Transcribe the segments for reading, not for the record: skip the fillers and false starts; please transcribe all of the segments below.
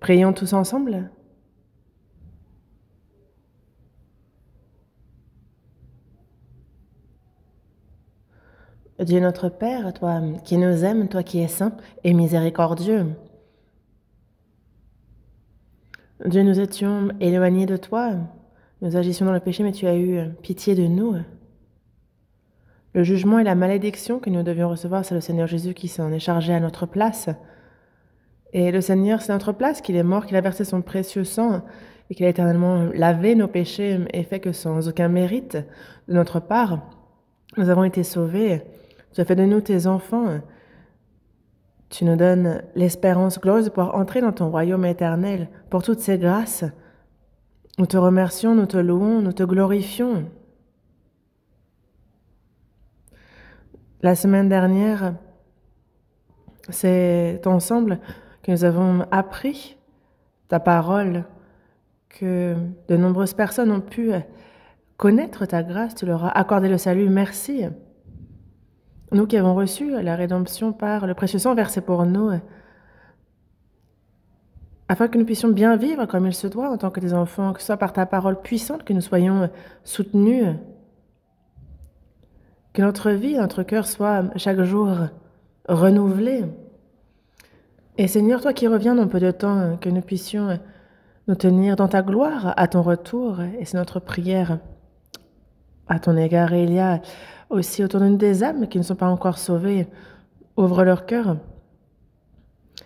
Prions tous ensemble. Dieu notre Père, toi qui nous aimes, toi qui es saint et miséricordieux. Dieu, nous étions éloignés de toi, nous agissions dans le péché, mais tu as eu pitié de nous. Le jugement et la malédiction que nous devions recevoir, c'est le Seigneur Jésus qui s'en est chargé à notre place. Et le Seigneur, c'est notre place qu'il est mort, qu'il a versé son précieux sang et qu'il a éternellement lavé nos péchés et fait que sans aucun mérite de notre part, nous avons été sauvés. Tu as fait de nous tes enfants. Tu nous donnes l'espérance glorieuse de pouvoir entrer dans ton royaume éternel. Pour toutes ces grâces, nous te remercions, nous te louons, nous te glorifions. La semaine dernière, c'est ensemble que nous avons appris ta parole, que de nombreuses personnes ont pu connaître ta grâce, tu leur as accordé le salut, merci. Nous qui avons reçu la rédemption par le précieux sang versé pour nous, afin que nous puissions bien vivre comme il se doit en tant que des enfants, que ce soit par ta parole puissante, que nous soyons soutenus, que notre vie, notre cœur soit chaque jour renouvelé. Et Seigneur, toi qui reviens dans peu de temps, que nous puissions nous tenir dans ta gloire à ton retour, et c'est notre prière à ton égard. Et il y a aussi autour de nous des âmes qui ne sont pas encore sauvées. Ouvre leur cœur,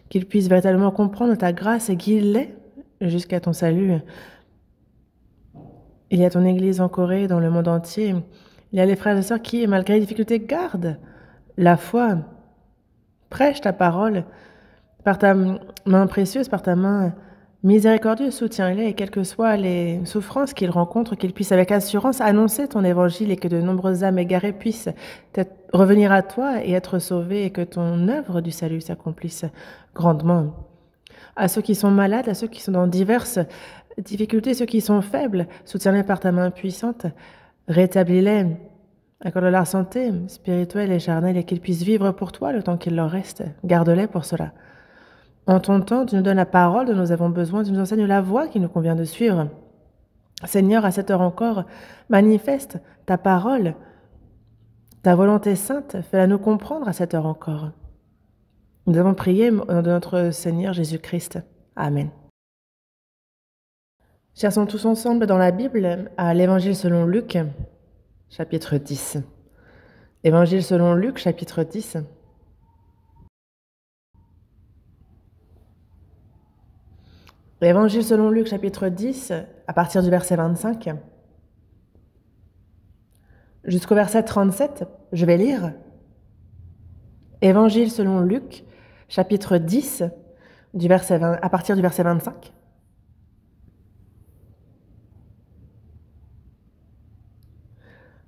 qu'ils puissent véritablement comprendre ta grâce et guide-les jusqu'à ton salut. Il y a ton Église en Corée, dans le monde entier. Il y a les frères et sœurs qui, malgré les difficultés, gardent la foi, prêchent ta parole par ta main précieuse, par ta main miséricordieuse, soutiens-les, et quelles que soient les souffrances qu'ils rencontrent, qu'ils puissent avec assurance annoncer ton évangile et que de nombreuses âmes égarées puissent revenir à toi et être sauvées et que ton œuvre du salut s'accomplisse grandement. À ceux qui sont malades, à ceux qui sont dans diverses difficultés, ceux qui sont faibles, soutiens-les par ta main puissante, rétablis-les, accorde leur santé spirituelle et charnelle et qu'ils puissent vivre pour toi le temps qu'il leur reste. Garde-les pour cela. En ton temps, tu nous donnes la parole dont nous avons besoin, tu nous enseignes la voie qu'il nous convient de suivre. Seigneur, à cette heure encore, manifeste ta parole, ta volonté sainte, fais-la nous comprendre à cette heure encore. Nous avons prié au nom de notre Seigneur Jésus-Christ. Amen. Cherchons tous ensemble dans la Bible à l'Évangile selon Luc, chapitre 10. Évangile selon Luc, chapitre 10. Évangile selon Luc, chapitre 10, à partir du verset 25 jusqu'au verset 37, je vais lire. Évangile selon Luc, chapitre 10, à partir du verset 25.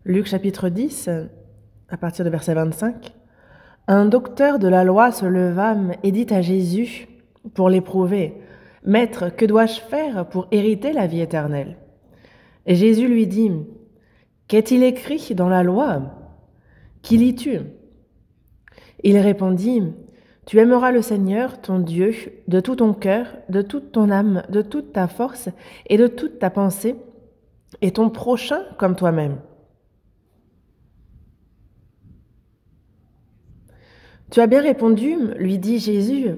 Luc, chapitre 10, à partir du verset 25. Un docteur de la loi se leva et dit à Jésus, pour l'éprouver, « Maître, que dois-je faire pour hériter la vie éternelle ?» Et Jésus lui dit, « Qu'est-il écrit dans la loi? Qui lis-tu » Il répondit, « Tu aimeras le Seigneur, ton Dieu, de tout ton cœur, de toute ton âme, de toute ta force et de toute ta pensée, et ton prochain comme toi-même. » Tu as bien répondu, lui dit Jésus.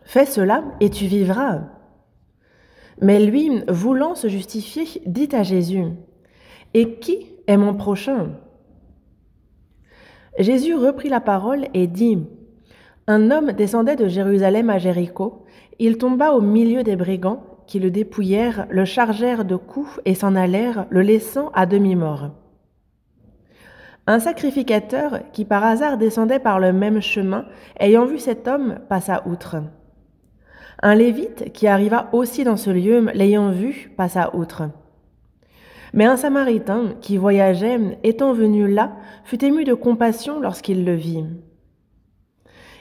Fais cela et tu vivras. Mais lui, voulant se justifier, dit à Jésus, et qui est mon prochain? Jésus reprit la parole et dit, un homme descendait de Jérusalem à Jéricho. Il tomba au milieu des brigands qui le dépouillèrent, le chargèrent de coups et s'en allèrent, le laissant à demi-mort. Un sacrificateur qui par hasard descendait par le même chemin, ayant vu cet homme, passa outre. Un lévite qui arriva aussi dans ce lieu, l'ayant vu, passa outre. Mais un samaritain qui voyageait, étant venu là, fut ému de compassion lorsqu'il le vit.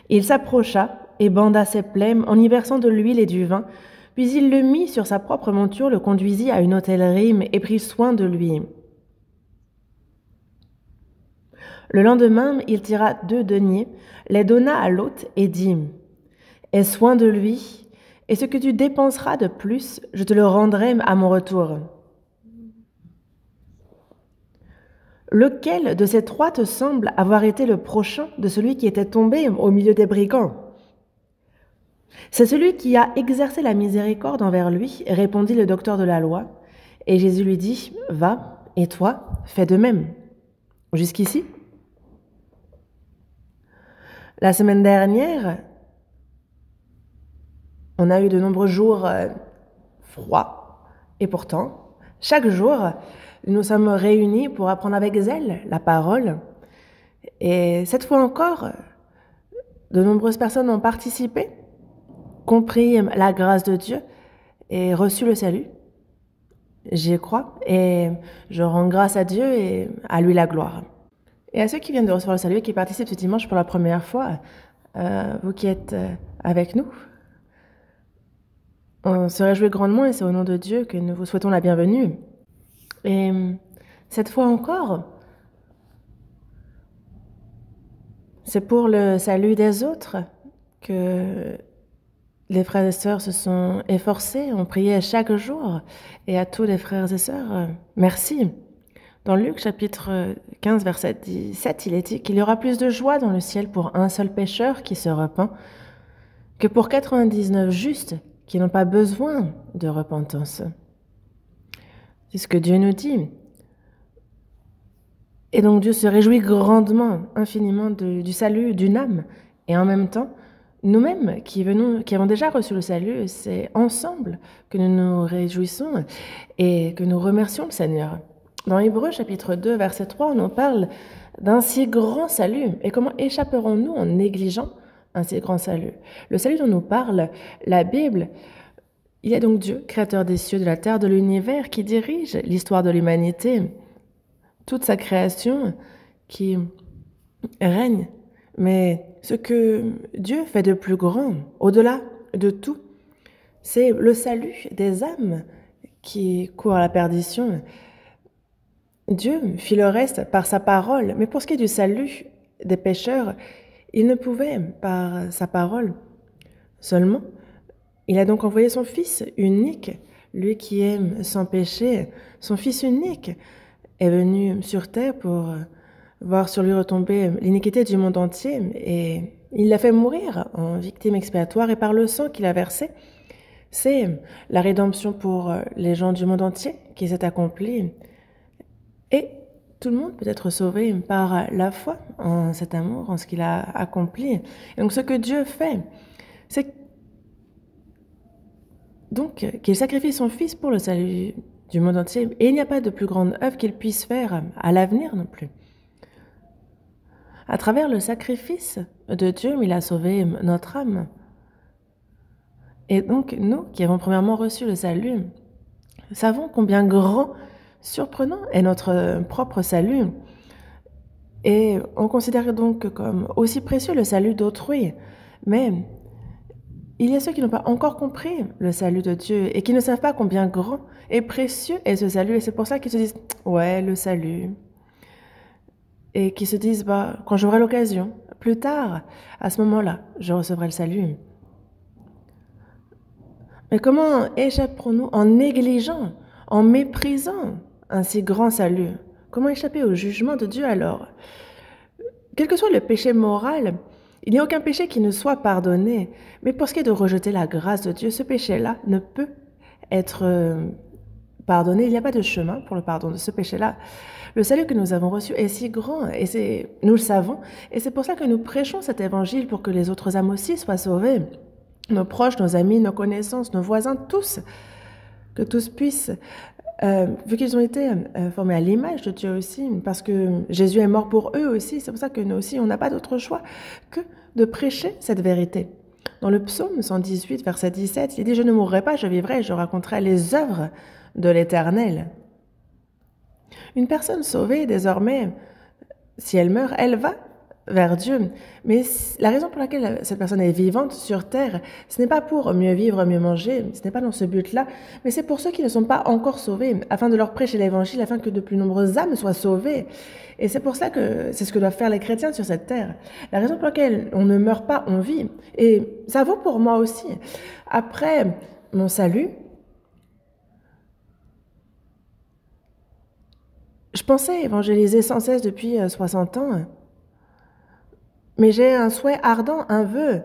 Il s'approcha et banda ses plaies en y versant de l'huile et du vin, puis il le mit sur sa propre monture, le conduisit à une hôtellerie et prit soin de lui. Le lendemain, il tira 2 deniers, les donna à l'hôte et dit « Aie soin de lui, Et ce que tu dépenseras de plus, je te le rendrai à mon retour. Lequel de ces trois te semble avoir été le prochain de celui qui était tombé au milieu des brigands? C'est celui qui a exercé la miséricorde envers lui, répondit le docteur de la loi. Et Jésus lui dit, va, et toi, fais de même. Jusqu'ici? La semaine dernière, on a eu de nombreux jours froids. Et pourtant, chaque jour, nous sommes réunis pour apprendre avec zèle la parole. Et cette fois encore, de nombreuses personnes ont participé, compris la grâce de Dieu et reçu le salut. J'y crois et je rends grâce à Dieu et à lui la gloire. Et à ceux qui viennent de recevoir le salut et qui participent ce dimanche pour la première fois, vous qui êtes avec nous, on se réjouit grandement et c'est au nom de Dieu que nous vous souhaitons la bienvenue. Et cette fois encore, c'est pour le salut des autres que les frères et sœurs se sont efforcés, ont prié chaque jour. Et à tous les frères et sœurs, merci. Dans Luc chapitre 15, verset 17, il est dit qu'il y aura plus de joie dans le ciel pour un seul pécheur qui se repent que pour 99 justes qui n'ont pas besoin de repentance. C'est ce que Dieu nous dit. Et donc Dieu se réjouit grandement, infiniment du salut d'une âme. Et en même temps, nous-mêmes qui avons déjà reçu le salut, c'est ensemble que nous nous réjouissons et que nous remercions le Seigneur. Dans Hébreux chapitre 2, verset 3, on nous parle d'un si grand salut. Et comment échapperons-nous en négligeant un si grand salut? Le salut dont nous parle la Bible, il y a donc Dieu, créateur des cieux, de la terre, de l'univers, qui dirige l'histoire de l'humanité, toute sa création qui règne. Mais ce que Dieu fait de plus grand, au-delà de tout, c'est le salut des âmes qui courent à la perdition. Dieu fit le reste par sa parole, mais pour ce qui est du salut des pécheurs, il ne pouvait par sa parole seulement. Il a donc envoyé son Fils unique, lui qui aime sans péché. Son Fils unique est venu sur terre pour voir sur lui retomber l'iniquité du monde entier, et il l'a fait mourir en victime expiatoire, et par le sang qu'il a versé, c'est la rédemption pour les gens du monde entier qui s'est accomplie. Et tout le monde peut être sauvé par la foi en cet amour, en ce qu'il a accompli. Et donc ce que Dieu fait, c'est donc qu'il sacrifie son Fils pour le salut du monde entier. Et il n'y a pas de plus grande œuvre qu'il puisse faire à l'avenir non plus. À travers le sacrifice de Dieu, il a sauvé notre âme. Et donc nous, qui avons premièrement reçu le salut, savons combien grand, surprenant est notre propre salut. Et on considère donc comme aussi précieux le salut d'autrui. Mais il y a ceux qui n'ont pas encore compris le salut de Dieu et qui ne savent pas combien grand et précieux est ce salut. Et c'est pour ça qu'ils se disent « ouais, le salut ». Et qui se disent « quand j'aurai l'occasion, plus tard, à ce moment-là, je recevrai le salut ». Mais comment échapperons-nous en négligeant, en méprisant un si grand salut? Comment échapper au jugement de Dieu alors? Quel que soit le péché moral, il n'y a aucun péché qui ne soit pardonné. Mais pour ce qui est de rejeter la grâce de Dieu, ce péché-là ne peut être pardonné. Il n'y a pas de chemin pour le pardon de ce péché-là. Le salut que nous avons reçu est si grand, et nous le savons, et c'est pour ça que nous prêchons cet évangile pour que les autres âmes aussi soient sauvées. Nos proches, nos amis, nos connaissances, nos voisins, tous, que tous puissent, vu qu'ils ont été formés à l'image de Dieu aussi, parce que Jésus est mort pour eux aussi, c'est pour ça que nous aussi, on n'a pas d'autre choix que de prêcher cette vérité. Dans le psaume 118, verset 17, il dit « Je ne mourrai pas, je vivrai, je raconterai les œuvres de l'Éternel ». Une personne sauvée, désormais, si elle meurt, elle va vers Dieu. Mais la raison pour laquelle cette personne est vivante sur terre, ce n'est pas pour mieux vivre, mieux manger, ce n'est pas dans ce but-là, mais c'est pour ceux qui ne sont pas encore sauvés, afin de leur prêcher l'évangile, afin que de plus nombreuses âmes soient sauvées. Et c'est pour ça que c'est ce que doivent faire les chrétiens sur cette terre. La raison pour laquelle on ne meurt pas, on vit. Et ça vaut pour moi aussi. Après mon salut, je pensais évangéliser sans cesse depuis 60 ans. Mais j'ai un souhait ardent, un vœu.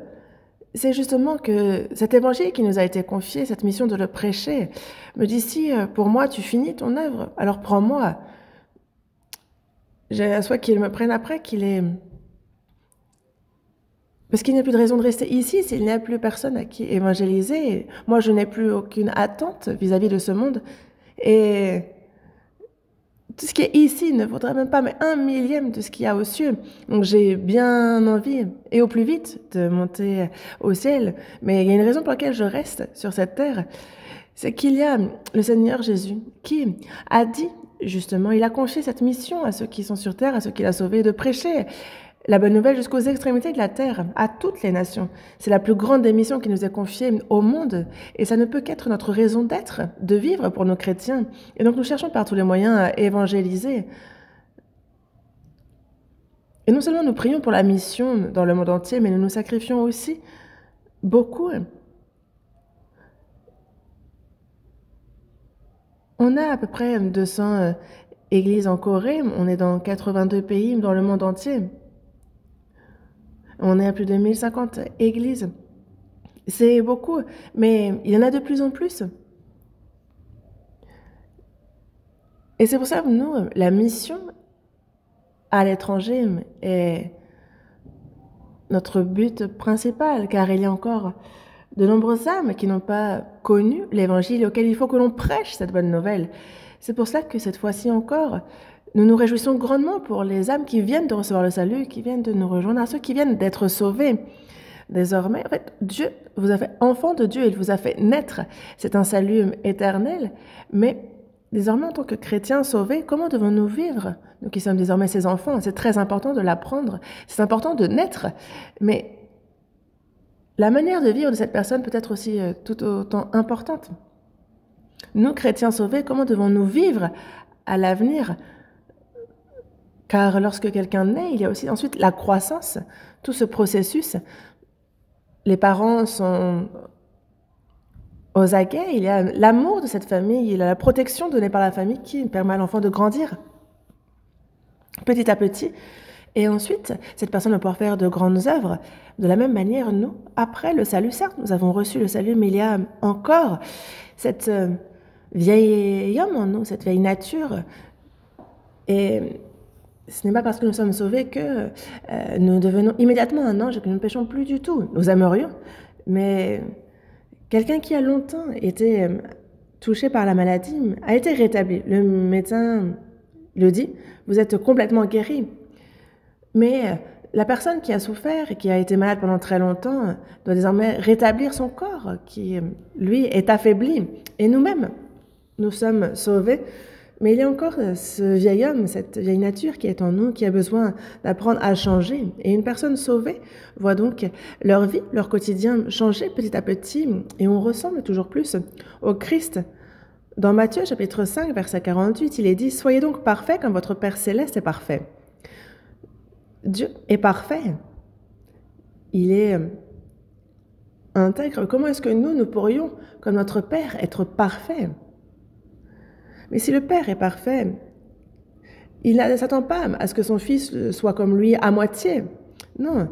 C'est justement que cet évangile qui nous a été confié, cette mission de le prêcher, me dit si pour moi tu finis ton œuvre, alors prends-moi. J'ai un souhait qu'il me prenne après, qu'il est... Parce qu'il n'y a plus de raison de rester ici s'il n'y a plus personne à qui évangéliser. Moi, je n'ai plus aucune attente vis-à-vis de ce monde. Et tout ce qui est ici ne vaudrait même pas mais 1/1000 de ce qu'il y a aux cieux. Donc j'ai bien envie, et au plus vite, de monter au ciel. Mais il y a une raison pour laquelle je reste sur cette terre. C'est qu'il y a le Seigneur Jésus qui a dit, justement, il a confié cette mission à ceux qui sont sur terre, à ceux qu'il a sauvés, de prêcher la bonne nouvelle jusqu'aux extrémités de la terre, à toutes les nations. C'est la plus grande des missions qui nous est confiée au monde, et ça ne peut qu'être notre raison d'être, de vivre pour nos chrétiens. Et donc nous cherchons par tous les moyens à évangéliser. Et non seulement nous prions pour la mission dans le monde entier, mais nous nous sacrifions aussi beaucoup. On a à peu près 200 églises en Corée, on est dans 82 pays dans le monde entier. On est à plus de 1050 églises. C'est beaucoup, mais il y en a de plus en plus. Et c'est pour ça que nous, la mission à l'étranger est notre but principal, car il y a encore de nombreuses âmes qui n'ont pas connu l'évangile et auxquelles il faut que l'on prêche cette bonne nouvelle. C'est pour cela que cette fois-ci encore, nous nous réjouissons grandement pour les âmes qui viennent de recevoir le salut, qui viennent de nous rejoindre, à ceux qui viennent d'être sauvés. Désormais, en fait, Dieu vous a fait enfant de Dieu, il vous a fait naître. C'est un salut éternel, mais désormais, en tant que chrétiens sauvés, comment devons-nous vivre? Nous qui sommes désormais ses enfants, c'est très important de l'apprendre, c'est important de naître, mais la manière de vivre de cette personne peut être aussi tout autant importante. Nous, chrétiens sauvés, comment devons-nous vivre à l'avenir? Car lorsque quelqu'un naît, il y a aussi ensuite la croissance, tout ce processus. Les parents sont aux aguets, il y a l'amour de cette famille, il y a la protection donnée par la famille qui permet à l'enfant de grandir petit à petit. Et ensuite, cette personne va pouvoir faire de grandes œuvres. De la même manière, nous, après le salut, certes, nous avons reçu le salut, mais il y a encore cette vieille homme en nous, cette vieille nature. Et ce n'est pas parce que nous sommes sauvés que nous devenons immédiatement un ange et que nous ne péchons plus du tout. Nous aimerions, mais quelqu'un qui a longtemps été touché par la maladie a été rétabli. Le médecin le dit, vous êtes complètement guéri. Mais la personne qui a souffert et qui a été malade pendant très longtemps doit désormais rétablir son corps qui, lui, est affaibli. Et nous-mêmes, nous sommes sauvés. Mais il y a encore ce vieil homme, cette vieille nature qui est en nous, qui a besoin d'apprendre à changer. Et une personne sauvée voit donc leur vie, leur quotidien changer petit à petit. Et on ressemble toujours plus au Christ. Dans Matthieu, chapitre 5, verset 48, il est dit « Soyez donc parfaits comme votre Père céleste est parfait ». Dieu est parfait. Il est intègre. Comment est-ce que nous pourrions, comme notre Père, être parfaits? Mais si le Père est parfait, il ne s'attend pas à ce que son Fils soit comme lui à moitié. Non.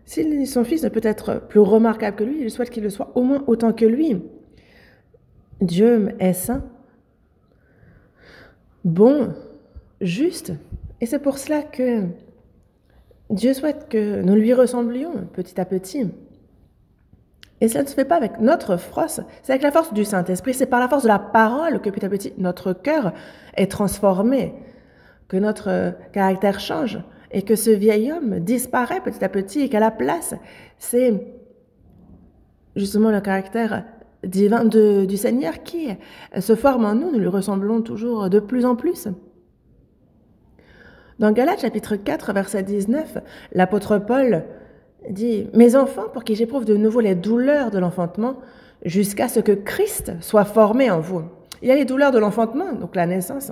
Si son Fils ne peut être plus remarquable que lui, il souhaite qu'il le soit au moins autant que lui. Dieu est saint, bon, juste. Et c'est pour cela que Dieu souhaite que nous lui ressemblions petit à petit. Et cela ne se fait pas avec notre force, c'est avec la force du Saint-Esprit, c'est par la force de la parole que petit à petit notre cœur est transformé, que notre caractère change et que ce vieil homme disparaît petit à petit et qu'à la place, c'est justement le caractère divin du Seigneur qui se forme en nous, nous lui ressemblons toujours de plus en plus. Dans Galates chapitre 4, verset 19, l'apôtre Paul dit « Mes enfants, pour qui j'éprouve de nouveau les douleurs de l'enfantement, jusqu'à ce que Christ soit formé en vous. » Il y a les douleurs de l'enfantement, donc la naissance.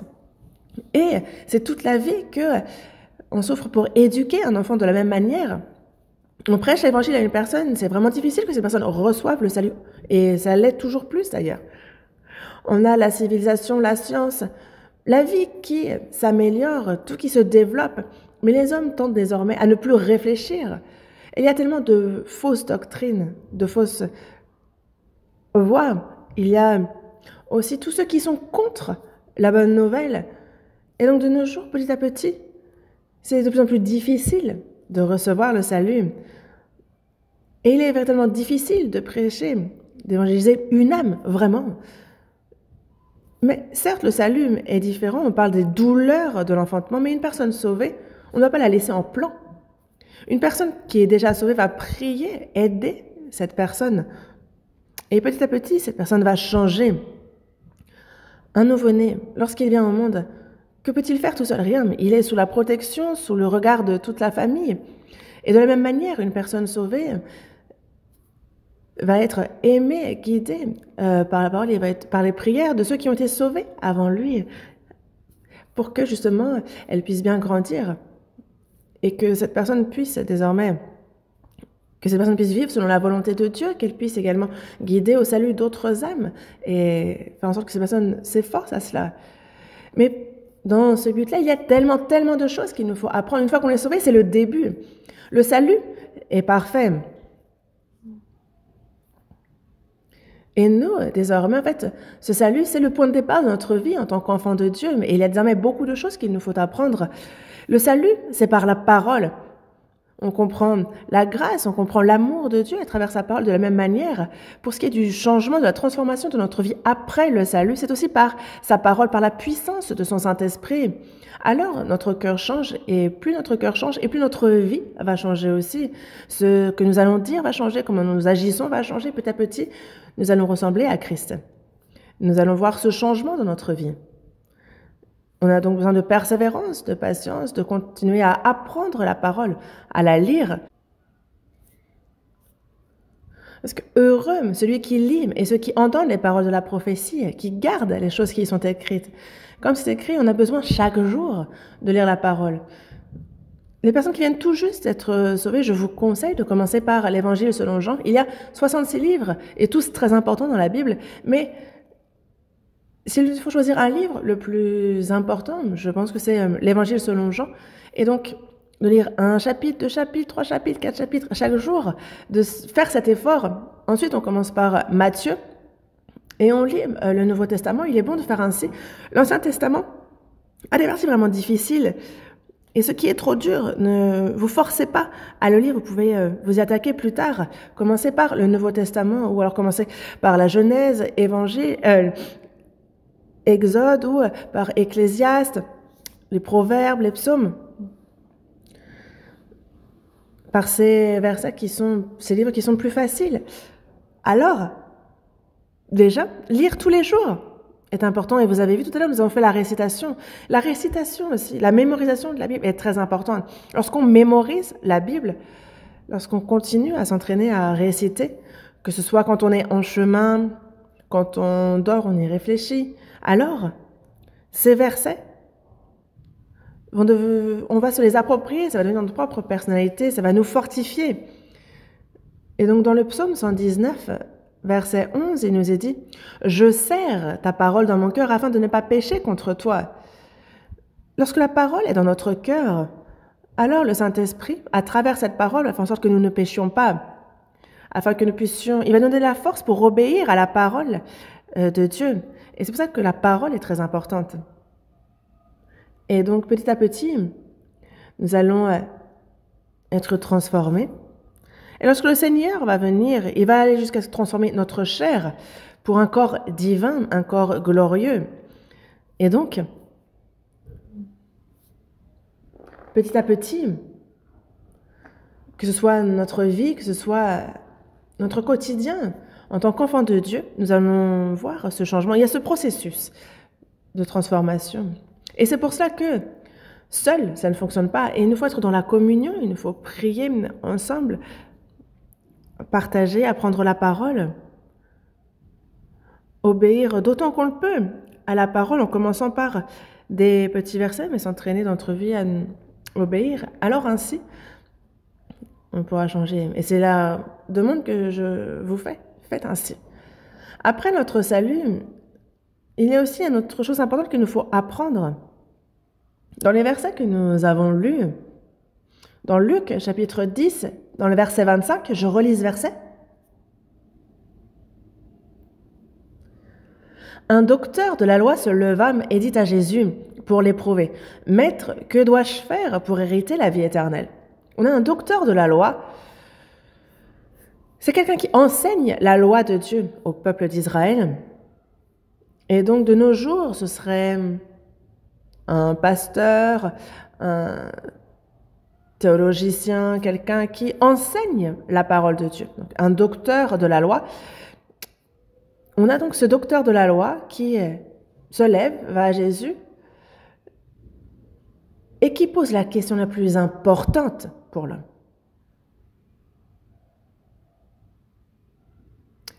Et c'est toute la vie que on souffre pour éduquer un enfant de la même manière. On prêche l'évangile à une personne, c'est vraiment difficile que cette personne reçoive le salut. Et ça l'est toujours plus d'ailleurs. On a la civilisation, la science, la vie qui s'améliore, tout qui se développe. Mais les hommes tentent désormais à ne plus réfléchir. Il y a tellement de fausses doctrines, de fausses voies. Il y a aussi tous ceux qui sont contre la bonne nouvelle. Et donc de nos jours, petit à petit, c'est de plus en plus difficile de recevoir le salut. Et il est véritablement difficile de prêcher, d'évangéliser une âme, vraiment. Mais certes, le salut est différent, on parle des douleurs de l'enfantement, mais une personne sauvée, on ne va pas la laisser en plan. Une personne qui est déjà sauvée va prier, aider cette personne. Et petit à petit, cette personne va changer. Un nouveau-né, lorsqu'il vient au monde, que peut-il faire tout seul? Rien. Il est sous la protection, sous le regard de toute la famille. Et de la même manière, une personne sauvée va être aimée, guidée par la parole, et va être par les prières de ceux qui ont été sauvés avant lui, pour que justement elle puisse bien grandir et que cette personne puisse désormais, que cette personne puisse vivre selon la volonté de Dieu, qu'elle puisse également guider au salut d'autres âmes et faire en sorte que cette personne s'efforce à cela. Mais dans ce but-là, il y a tellement de choses qu'il nous faut apprendre. Une fois qu'on est sauvé, c'est le début. Le salut est parfait. Et nous, désormais, en fait, ce salut, c'est le point de départ de notre vie en tant qu'enfant de Dieu. Mais il y a désormais beaucoup de choses qu'il nous faut apprendre. Le salut, c'est par la parole. On comprend la grâce, on comprend l'amour de Dieu à travers sa parole de la même manière. Pour ce qui est du changement, de la transformation de notre vie après le salut, c'est aussi par sa parole, par la puissance de son Saint-Esprit. Alors, notre cœur change, et plus notre cœur change, et plus notre vie va changer aussi. Ce que nous allons dire va changer, comment nous agissons va changer. Petit à petit, nous allons ressembler à Christ. Nous allons voir ce changement dans notre vie. On a donc besoin de persévérance, de patience, de continuer à apprendre la parole, à la lire. Parce que heureux celui qui lit et ceux qui entendent les paroles de la prophétie, qui gardent les choses qui y sont écrites. Comme c'est écrit, on a besoin chaque jour de lire la parole. Les personnes qui viennent tout juste d'être sauvées, je vous conseille de commencer par l'Évangile selon Jean. Il y a 66 livres, et tous très importants dans la Bible, mais s'il faut choisir un livre, le plus important, je pense que c'est l'Évangile selon Jean. Et donc, de lire un chapitre, 2 chapitres, 3 chapitres, 4 chapitres chaque jour, de faire cet effort. Ensuite, on commence par Matthieu et on lit le Nouveau Testament. Il est bon de faire ainsi. L'Ancien Testament a des parties vraiment difficiles. Et ce qui est trop dur, ne vous forcez pas à le lire. Vous pouvez vous y attaquer plus tard. Commencez par le Nouveau Testament ou alors commencez par la Genèse, Évangile, Exode ou par Ecclésiaste, les Proverbes, les Psaumes. Par ces versets ces livres qui sont plus faciles. Alors, déjà, lire tous les jours est important. Et vous avez vu tout à l'heure, nous avons fait la récitation. La récitation aussi, la mémorisation de la Bible est très importante. Lorsqu'on mémorise la Bible, lorsqu'on continue à s'entraîner à réciter, que ce soit quand on est en chemin, quand on dort, on y réfléchit, alors ces versets, on va se les approprier, ça va devenir notre propre personnalité, ça va nous fortifier. Et donc dans le psaume 119, verset 11, il nous est dit « Je serre ta parole dans mon cœur afin de ne pas pécher contre toi. » Lorsque la parole est dans notre cœur, alors le Saint-Esprit, à travers cette parole, va faire en sorte que nous ne péchions pas, afin que nous puissions... Il va nous donner la force pour obéir à la parole de Dieu. Et c'est pour ça que la parole est très importante. Et donc, petit à petit, nous allons être transformés. Et lorsque le Seigneur va venir, il va aller jusqu'à transformer notre chair pour un corps divin, un corps glorieux. Et donc, petit à petit, que ce soit notre vie, que ce soit notre quotidien, en tant qu'enfant de Dieu, nous allons voir ce changement. Il y a ce processus de transformation. Et c'est pour cela que Seul, ça ne fonctionne pas. Et il nous faut être dans la communion, il nous faut prier ensemble, partager, apprendre la parole, obéir d'autant qu'on le peut à la parole en commençant par des petits versets, mais s'entraîner dans notre vie à obéir. Alors ainsi, on pourra changer. Et c'est la demande que je vous fais. Faites ainsi. Après notre salut, il y a aussi une autre chose importante qu'il nous faut apprendre. Dans les versets que nous avons lus, dans Luc chapitre 10, dans le verset 25, je relis ce verset. Un docteur de la loi se leva et dit à Jésus pour l'éprouver, « Maître, que dois-je faire pour hériter la vie éternelle ?» On a un docteur de la loi. C'est quelqu'un qui enseigne la loi de Dieu au peuple d'Israël. Et donc de nos jours, ce serait un pasteur, un théologien, quelqu'un qui enseigne la parole de Dieu, donc un docteur de la loi. On a donc ce docteur de la loi qui se lève, va à Jésus et qui pose la question la plus importante pour l'homme.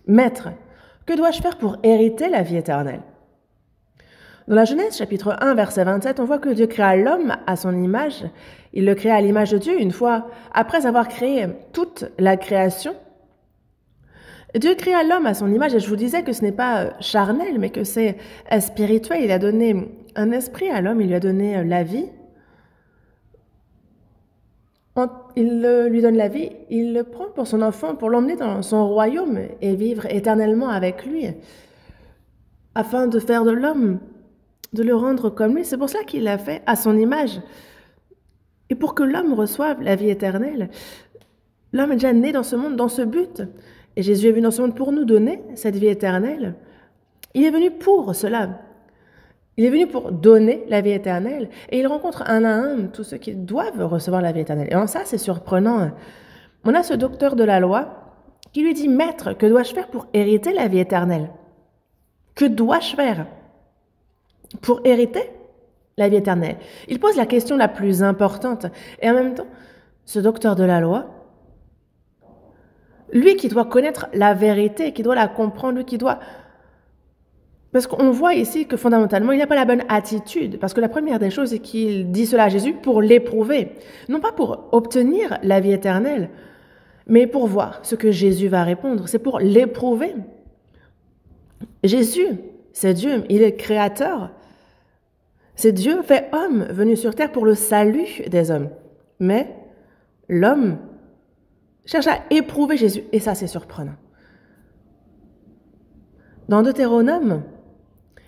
Maître, que dois-je faire pour hériter la vie éternelle? Dans la Genèse, chapitre 1, verset 27, on voit que Dieu créa l'homme à son image. Il le créa à l'image de Dieu une fois après avoir créé toute la création. Dieu créa l'homme à son image et je vous disais que ce n'est pas charnel, mais que c'est spirituel. Il a donné un esprit à l'homme, il lui a donné la vie. Il lui donne la vie, il le prend pour son enfant, pour l'emmener dans son royaume et vivre éternellement avec lui, afin de faire de l'homme, de le rendre comme lui. C'est pour cela qu'il l'a fait à son image. Et pour que l'homme reçoive la vie éternelle, l'homme est déjà né dans ce monde, dans ce but. Et Jésus est venu dans ce monde pour nous donner cette vie éternelle. Il est venu pour cela. Il est venu pour donner la vie éternelle. Et il rencontre un à un tous ceux qui doivent recevoir la vie éternelle. Et en ça, c'est surprenant. On a ce docteur de la loi qui lui dit, « Maître, que dois-je faire pour hériter la vie éternelle? Que dois-je faire pour hériter la vie éternelle ?» Il pose la question la plus importante. Et en même temps, ce docteur de la loi, lui qui doit connaître la vérité, qui doit la comprendre, lui qui doit... Parce qu'on voit ici que fondamentalement, il n'a pas la bonne attitude. Parce que la première des choses, c'est qu'il dit cela à Jésus pour l'éprouver. Non pas pour obtenir la vie éternelle, mais pour voir ce que Jésus va répondre. C'est pour l'éprouver. Jésus, c'est Dieu, il est créateur. C'est Dieu fait homme, venu sur terre pour le salut des hommes. Mais l'homme cherche à éprouver Jésus. Et ça, c'est surprenant. Dans Deutéronome,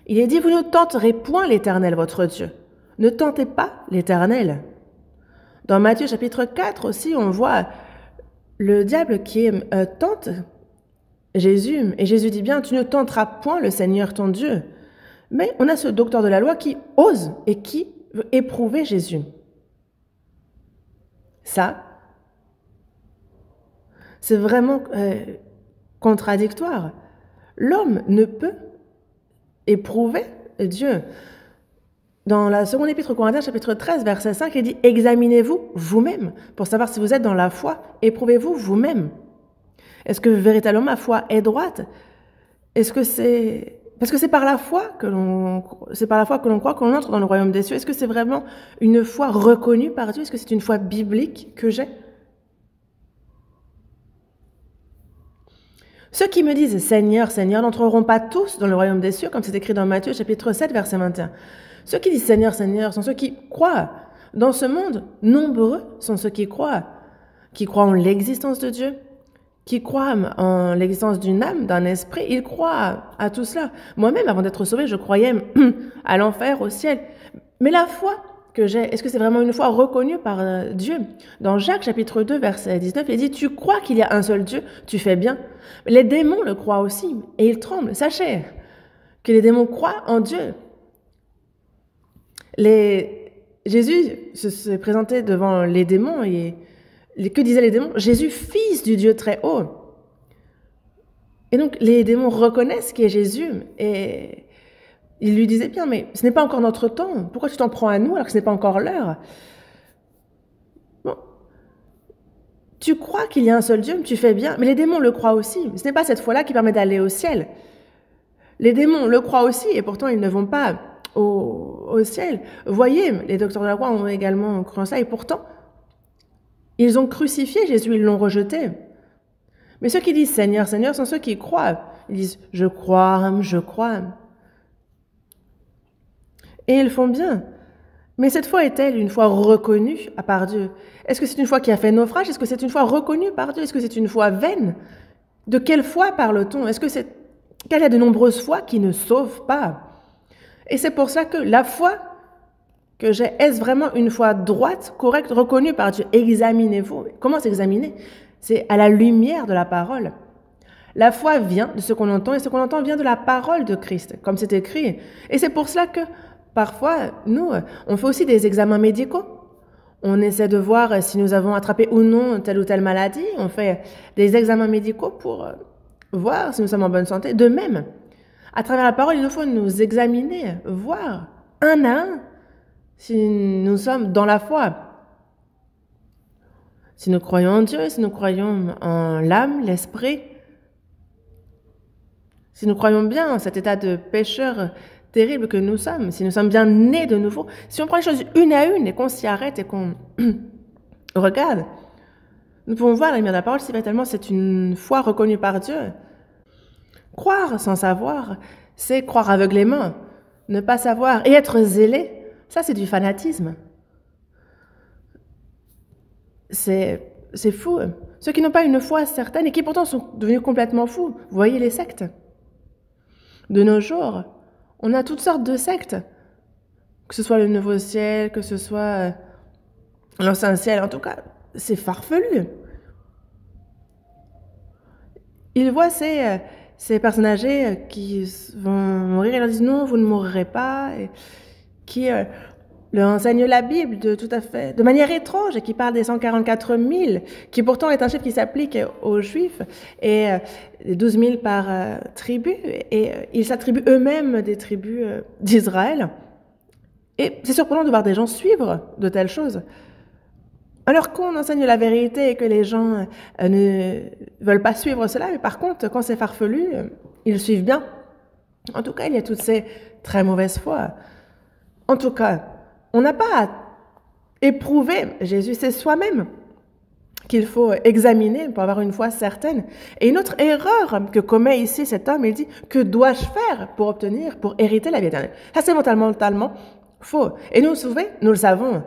il est dit, vous ne tenterez point l'Éternel, votre Dieu. Ne tentez pas l'Éternel. Dans Matthieu chapitre 4 aussi, on voit le diable qui tente Jésus. Et Jésus dit bien, tu ne tenteras point le Seigneur ton Dieu. Mais on a ce docteur de la loi qui ose et qui veut éprouver Jésus. Ça, c'est vraiment contradictoire. L'homme ne peut éprouver Dieu. Dans la seconde épître aux Corinthiens, chapitre 13, verset 5, il dit « Examinez-vous vous-même pour savoir si vous êtes dans la foi. Éprouvez-vous vous-même. Est-ce que véritablement ma foi est droite? Est-ce que c'est... Parce que c'est par la foi que l'on croit qu'on entre dans le royaume des cieux. Est-ce que c'est vraiment une foi reconnue par Dieu? Est-ce que c'est une foi biblique que j'ai? Ceux qui me disent « Seigneur, Seigneur » n'entreront pas tous dans le royaume des cieux, comme c'est écrit dans Matthieu chapitre 7, verset 21. Ceux qui disent « Seigneur, Seigneur » sont ceux qui croient. Dans ce monde, nombreux sont ceux qui croient en l'existence de Dieu, qui croient en l'existence d'une âme, d'un esprit. Ils croient à tout cela. Moi-même, avant d'être sauvé, je croyais à l'enfer, au ciel. Mais la foi que j'ai, est-ce que c'est vraiment une foi reconnue par Dieu? Dans Jacques chapitre 2, verset 19, il dit « Tu crois qu'il y a un seul Dieu, tu fais bien. » Les démons le croient aussi, et ils tremblent. Sachez que les démons croient en Dieu. Jésus s'est présenté devant les démons, et que disaient les démons? Jésus, fils du Dieu très haut. Et donc, les démons reconnaissent qui est Jésus, et Il lui disait bien, mais ce n'est pas encore notre temps. Pourquoi tu t'en prends à nous alors que ce n'est pas encore l'heure? Bon, tu crois qu'il y a un seul Dieu, mais tu fais bien. Mais les démons le croient aussi. Ce n'est pas cette foi-là qui permet d'aller au ciel. Les démons le croient aussi, et pourtant ils ne vont pas au ciel. Voyez, les docteurs de la loi ont également cru en ça, et pourtant, ils ont crucifié Jésus, ils l'ont rejeté. Mais ceux qui disent Seigneur, Seigneur sont ceux qui croient. Ils disent je crois, je crois. Et ils font bien. Mais cette foi est-elle une foi reconnue par Dieu? Est-ce que c'est une foi qui a fait naufrage? Est-ce que c'est une foi reconnue par Dieu? Est-ce que c'est une foi vaine? De quelle foi parle-t-on? Est-ce que c'est qu'il y a de nombreuses fois qui ne sauvent pas? Et c'est pour ça que la foi que j'ai, est-ce vraiment une foi droite, correcte, reconnue par Dieu? Examinez-vous. Comment s'examiner? C'est à la lumière de la parole. La foi vient de ce qu'on entend, et ce qu'on entend vient de la parole de Christ, comme c'est écrit. Et c'est pour cela que parfois, nous, on fait aussi des examens médicaux. On essaie de voir si nous avons attrapé ou non telle ou telle maladie. On fait des examens médicaux pour voir si nous sommes en bonne santé. De même, à travers la parole, il nous faut nous examiner, voir un à un si nous sommes dans la foi. Si nous croyons en Dieu, si nous croyons en l'âme, l'esprit, si nous croyons bien en cet état de pécheur terrible que nous sommes, si nous sommes bien nés de nouveau, si on prend les choses une à une et qu'on s'y arrête et qu'on regarde, nous pouvons voir la lumière de la parole si véritablement c'est une foi reconnue par Dieu. Croire sans savoir, c'est croire aveuglément, ne pas savoir et être zélé, ça c'est du fanatisme. C'est fou. Ceux qui n'ont pas une foi certaine et qui pourtant sont devenus complètement fous. Vous voyez les sectes? De nos jours, on a toutes sortes de sectes. Que ce soit le Nouveau Ciel, que ce soit l'Ancien Ciel, en tout cas, c'est farfelu. Ils voient ces personnes âgées qui vont mourir et leur disent non, vous ne mourrez pas, et qui leur enseignent la Bible de manière étrange et qui parlent des 144 000, qui pourtant est un chiffre qui s'applique aux Juifs, et 12 000 par tribu, et ils s'attribuent eux-mêmes des tribus d'Israël. Et c'est surprenant de voir des gens suivre de telles choses. Alors qu'on enseigne la vérité et que les gens ne veulent pas suivre cela, mais par contre, quand c'est farfelu, ils suivent bien. En tout cas, il y a toutes ces très mauvaises foi. En tout cas, on n'a pas à éprouver Jésus, c'est soi-même qu'il faut examiner pour avoir une foi certaine. Et une autre erreur que commet ici cet homme, il dit « Que dois-je faire pour hériter la vie éternelle ?» Ça, c'est totalement faux. Et nous, vous savez, nous le savons.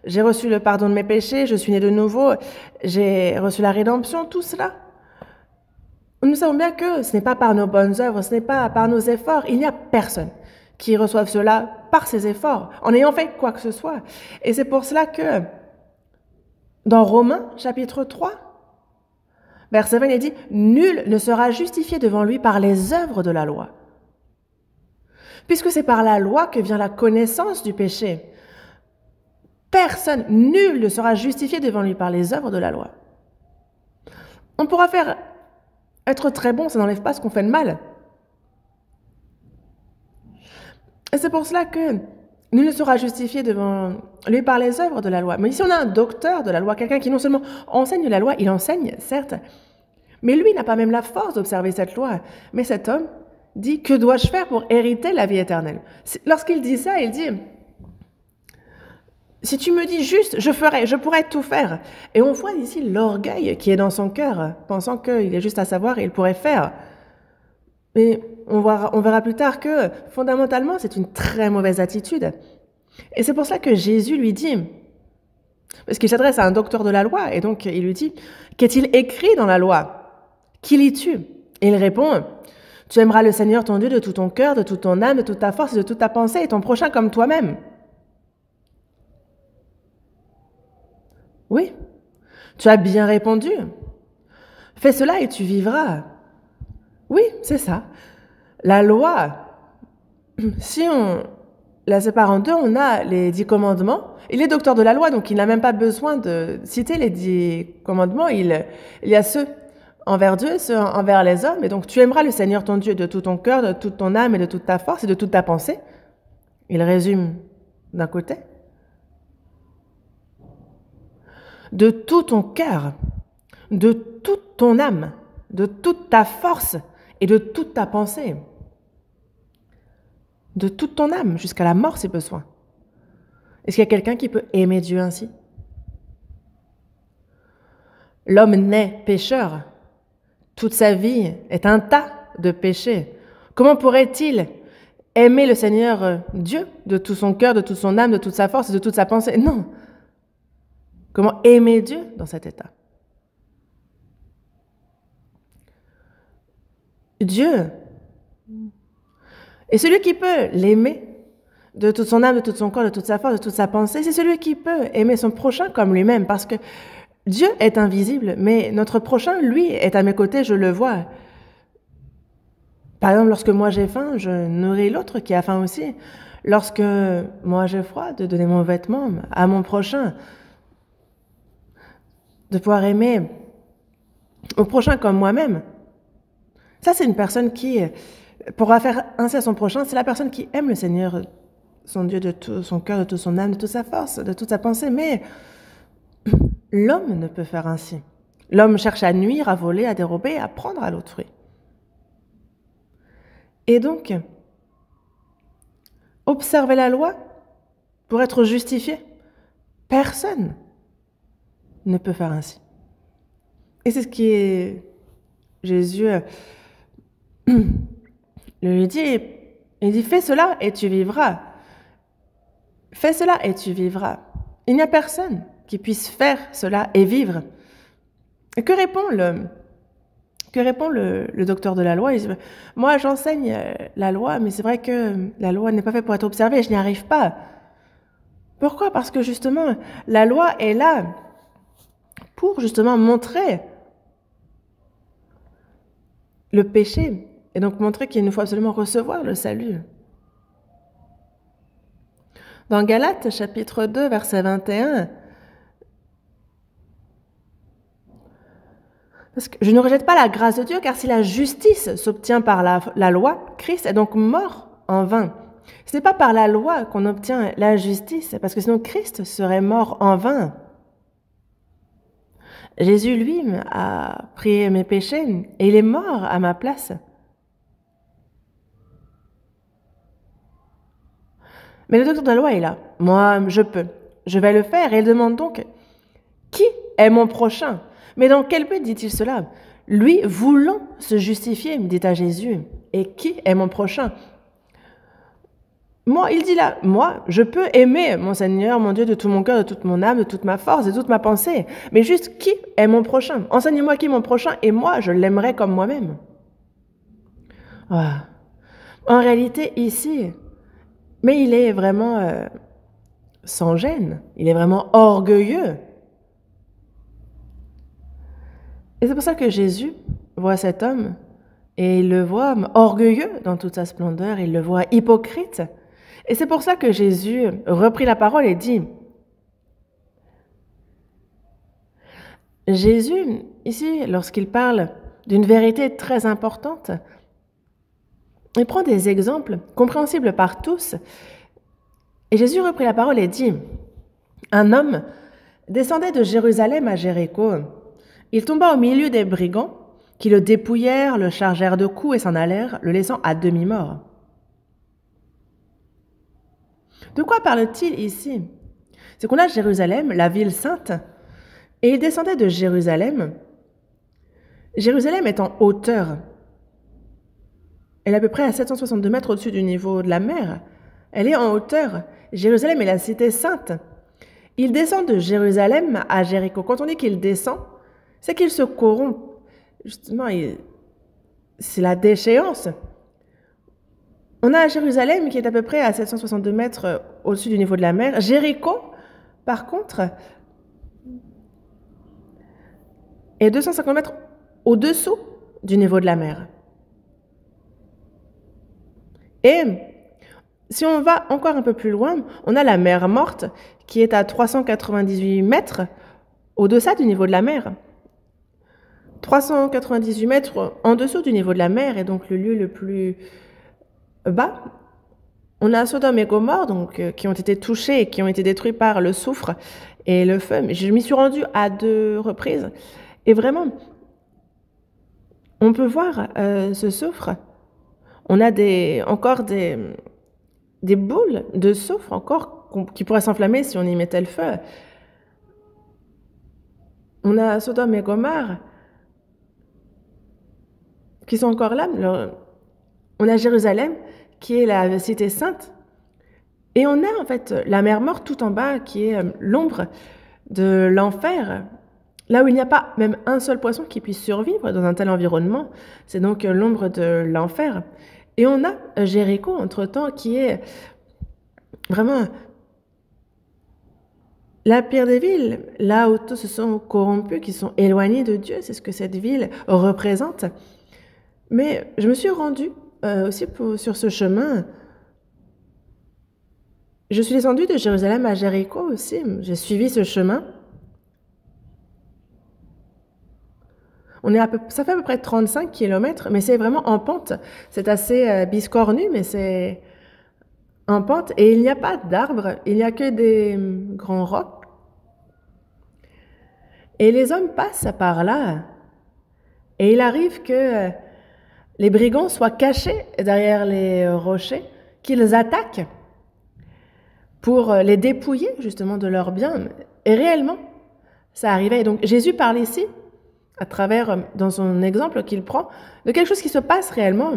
J'ai reçu le pardon de mes péchés, je suis né de nouveau, j'ai reçu la rédemption, tout cela. Nous savons bien que ce n'est pas par nos bonnes œuvres, ce n'est pas par nos efforts. Il n'y a personne qui reçoive cela par ses efforts, en ayant fait quoi que ce soit. Et c'est pour cela que, dans Romains, chapitre 3, verset 20, il dit « Nul ne sera justifié devant lui par les œuvres de la loi. » Puisque c'est par la loi que vient la connaissance du péché. Personne, nul ne sera justifié devant lui par les œuvres de la loi. On pourra être très bon, ça n'enlève pas ce qu'on fait de mal. Et c'est pour cela que nul ne sera justifié devant lui par les œuvres de la loi. Mais ici, on a un docteur de la loi, quelqu'un qui non seulement enseigne la loi, il enseigne, certes, mais lui n'a pas même la force d'observer cette loi. Mais cet homme dit « Que dois-je faire pour hériter la vie éternelle ?» Lorsqu'il dit ça, il dit « Si tu me dis juste, je pourrais tout faire. » Et on voit ici l'orgueil qui est dans son cœur, pensant qu'il est juste à savoir et il pourrait faire. Mais on verra plus tard que, fondamentalement, c'est une très mauvaise attitude. Et c'est pour cela que Jésus lui dit, parce qu'il s'adresse à un docteur de la loi, et donc il lui dit, « Qu'est-il écrit dans la loi? Qui lis-tu » Et il répond, « Tu aimeras le Seigneur ton Dieu de tout ton cœur, de toute ton âme, de toute ta force, de toute ta pensée, et ton prochain comme toi-même. » Oui, tu as bien répondu. Fais cela et tu vivras. Oui, c'est ça. La loi, si on la sépare en deux, on a les 10 commandements. Il est docteur de la loi, donc il n'a même pas besoin de citer les 10 commandements. Il y a ceux envers Dieu, ceux envers les hommes. Et donc, tu aimeras le Seigneur ton Dieu de tout ton cœur, de toute ton âme et de toute ta force et de toute ta pensée. Il résume d'un côté. De tout ton cœur, de toute ton âme, de toute ta force et de toute ta pensée. De toute ton âme, jusqu'à la mort si besoin. Est-ce qu'il y a quelqu'un qui peut aimer Dieu ainsi? L'homme naît pécheur. Toute sa vie est un tas de péchés. Comment pourrait-il aimer le Seigneur Dieu de tout son cœur, de toute son âme, de toute sa force et de toute sa pensée? Non. Comment aimer Dieu dans cet état? Dieu est celui qui peut l'aimer de toute son âme, de tout son corps, de toute sa force, de toute sa pensée. C'est celui qui peut aimer son prochain comme lui-même, parce que Dieu est invisible, mais notre prochain, lui, est à mes côtés, je le vois. Par exemple, lorsque moi j'ai faim, je nourris l'autre qui a faim aussi. Lorsque moi j'ai froid, de donner mon vêtement à mon prochain. De pouvoir aimer mon prochain comme moi-même. Ça, c'est une personne qui pourra faire ainsi à son prochain. C'est la personne qui aime le Seigneur, son Dieu, de tout son cœur, de toute son âme, de toute sa force, de toute sa pensée. Mais l'homme ne peut faire ainsi. L'homme cherche à nuire, à voler, à dérober, à prendre à l'autrui. Et donc, observer la loi pour être justifié, personne ne peut faire ainsi. Et c'est ce qui est Jésus lui dit, il dit, fais cela et tu vivras. Fais cela et tu vivras. Il n'y a personne qui puisse faire cela et vivre. Et que répond le docteur de la loi? Il dit, moi j'enseigne la loi, mais c'est vrai que la loi n'est pas faite pour être observée, je n'y arrive pas. Pourquoi? Parce que justement, la loi est là pour justement montrer le péché, et donc montrer qu'il nous faut absolument recevoir le salut. Dans Galates, chapitre 2, verset 21, parce que je ne rejette pas la grâce de Dieu, car si la justice s'obtient par la loi, Christ est donc mort en vain. Ce n'est pas par la loi qu'on obtient la justice, parce que sinon Christ serait mort en vain. Jésus, lui, a pris mes péchés et il est mort à ma place. Mais le docteur de la loi est là. Moi, je peux. Je vais le faire. Et il demande donc, qui est mon prochain? Mais dans quel but dit-il cela? Lui voulant se justifier, dit à Jésus. Et qui est mon prochain? Moi, il dit là, moi, je peux aimer mon Seigneur, mon Dieu, de tout mon cœur, de toute mon âme, de toute ma force, de toute ma pensée. Mais juste, qui est mon prochain? Enseigne-moi qui est mon prochain, et moi, je l'aimerai comme moi-même. Ah. En réalité, ici, mais il est vraiment sans gêne. Il est vraiment orgueilleux. Et c'est pour ça que Jésus voit cet homme, et il le voit orgueilleux dans toute sa splendeur, il le voit hypocrite. Et c'est pour ça que Jésus reprit la parole et dit, Jésus, ici, lorsqu'il parle d'une vérité très importante, il prend des exemples compréhensibles par tous. Et Jésus reprit la parole et dit, un homme descendait de Jérusalem à Jéricho. Il tomba au milieu des brigands qui le dépouillèrent, le chargèrent de coups et s'en allèrent, le laissant à demi-mort. De quoi parle-t-il ici? C'est qu'on a Jérusalem, la ville sainte, et il descendait de Jérusalem. Jérusalem est en hauteur. Elle est à peu près à 762 mètres au-dessus du niveau de la mer. Elle est en hauteur. Jérusalem est la cité sainte. Il descend de Jérusalem à Jéricho. Quand on dit qu'il descend, c'est qu'il se corrompt. Justement, c'est la déchéance. On a Jérusalem qui est à peu près à 762 mètres au-dessus du niveau de la mer. Jéricho, par contre, est 250 mètres au-dessous du niveau de la mer. Et si on va encore un peu plus loin, on a la mer Morte qui est à 398 mètres au-deçà du niveau de la mer. 398 mètres en dessous du niveau de la mer, et donc le lieu le plus bas. On a Sodome et Gomorrhe, donc, qui ont été touchés et qui ont été détruits par le soufre et le feu. Mais je m'y suis rendue à 2 reprises. Et vraiment, on peut voir ce soufre. On a encore des boules de soufre encore qui pourraient s'enflammer si on y mettait le feu. On a Sodome et Gomorrhe qui sont encore là. On a Jérusalem qui est la cité sainte. Et on a en fait la mer Morte tout en bas qui est l'ombre de l'enfer, là où il n'y a pas même un seul poisson qui puisse survivre dans un tel environnement. C'est donc l'ombre de l'enfer. Et on a Jéricho, entre-temps, qui est vraiment la pire des villes, là où tous se sont corrompus, qui sont éloignés de Dieu. C'est ce que cette ville représente. Mais je me suis rendue aussi sur ce chemin. Je suis descendue de Jérusalem à Jéricho aussi. J'ai suivi ce chemin. Ça fait à peu près 35 km, mais c'est vraiment en pente. C'est assez biscornu, mais c'est en pente. Et il n'y a pas d'arbres, il n'y a que des grands rocs. Et les hommes passent par là. Et il arrive que les brigands soient cachés derrière les rochers, qu'ils attaquent pour les dépouiller justement de leurs biens. Et réellement, ça arrivait. Et donc Jésus parle ici, à travers, dans son exemple qu'il prend, de quelque chose qui se passe réellement.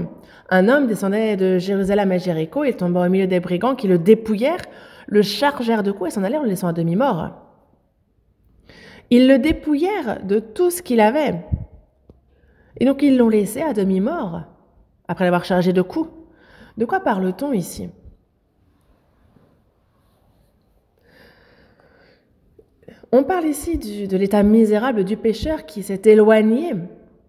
Un homme descendait de Jérusalem à Jéricho, il tomba au milieu des brigands qui le dépouillèrent, le chargèrent de coups et s'en allèrent le laissant à demi-mort. Ils le dépouillèrent de tout ce qu'il avait. Et donc ils l'ont laissé à demi-mort, après l'avoir chargé de coups. De quoi parle-t-on ici ? On parle ici de l'état misérable du pécheur qui s'est éloigné,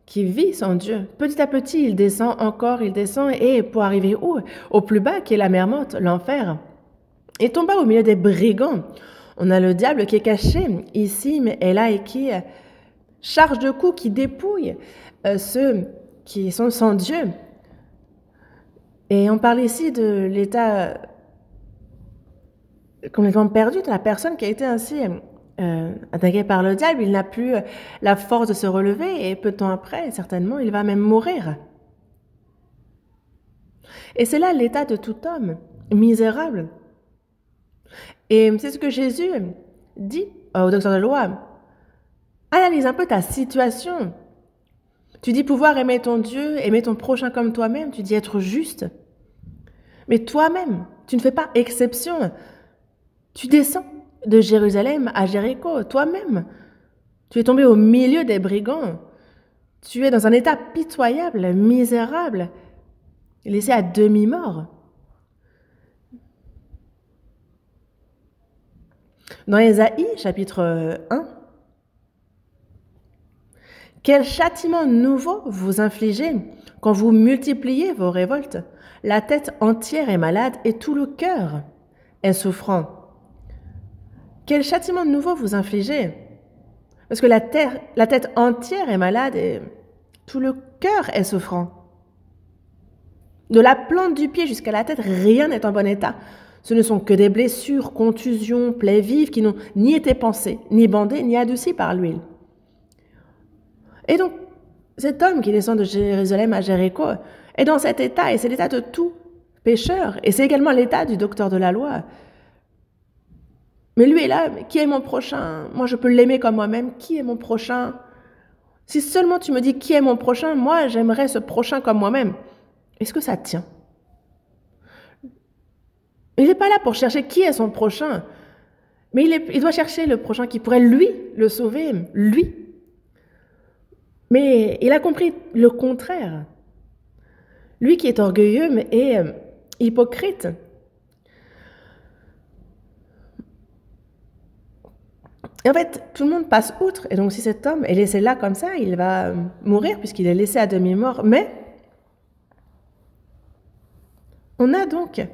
qui vit sans Dieu. Petit à petit, il descend encore, il descend, et pour arriver où ? Au plus bas, qui est la mer Morte, l'enfer. Et tomba au milieu des brigands. On a le diable qui est caché ici, mais est là et qui charge de coups, qui dépouille ceux qui sont sans Dieu. Et on parle ici de l'état complètement perdu de la personne qui a été ainsi attaqué par le diable. Il n'a plus la force de se relever et peu de temps après, certainement, il va même mourir. Et c'est là l'état de tout homme, misérable. Et c'est ce que Jésus dit au docteur de loi. Analyse un peu ta situation. Tu dis pouvoir aimer ton Dieu, aimer ton prochain comme toi-même, tu dis être juste. Mais toi-même, tu ne fais pas exception. Tu descends de Jérusalem à Jéricho, toi-même. Tu es tombé au milieu des brigands. Tu es dans un état pitoyable, misérable, laissé à demi-mort. Dans Ésaïe, chapitre 1, « Quel châtiment nouveau vous infligez quand vous multipliez vos révoltes? La tête entière est malade et tout le cœur est souffrant. » Quel châtiment nouveau vous infligez? Parce que la tête entière est malade et tout le cœur est souffrant. De la plante du pied jusqu'à la tête, rien n'est en bon état. Ce ne sont que des blessures, contusions, plaies vives qui n'ont ni été pansées, ni bandées, ni adoucies par l'huile. Et donc, cet homme qui descend de Jérusalem à Jéricho est dans cet état, et c'est l'état de tout pécheur, et c'est également l'état du docteur de la loi. Mais lui est là, qui est mon prochain? Moi, je peux l'aimer comme moi-même. Qui est mon prochain? Si seulement tu me dis qui est mon prochain, moi, j'aimerais ce prochain comme moi-même. Est-ce que ça tient? Il n'est pas là pour chercher qui est son prochain, mais il doit chercher le prochain qui pourrait lui le sauver, lui. Mais il a compris le contraire. Lui qui est orgueilleux et hypocrite. Et en fait, tout le monde passe outre. Et donc, si cet homme est laissé là comme ça, il va mourir puisqu'il est laissé à demi-mort. Mais on a donc,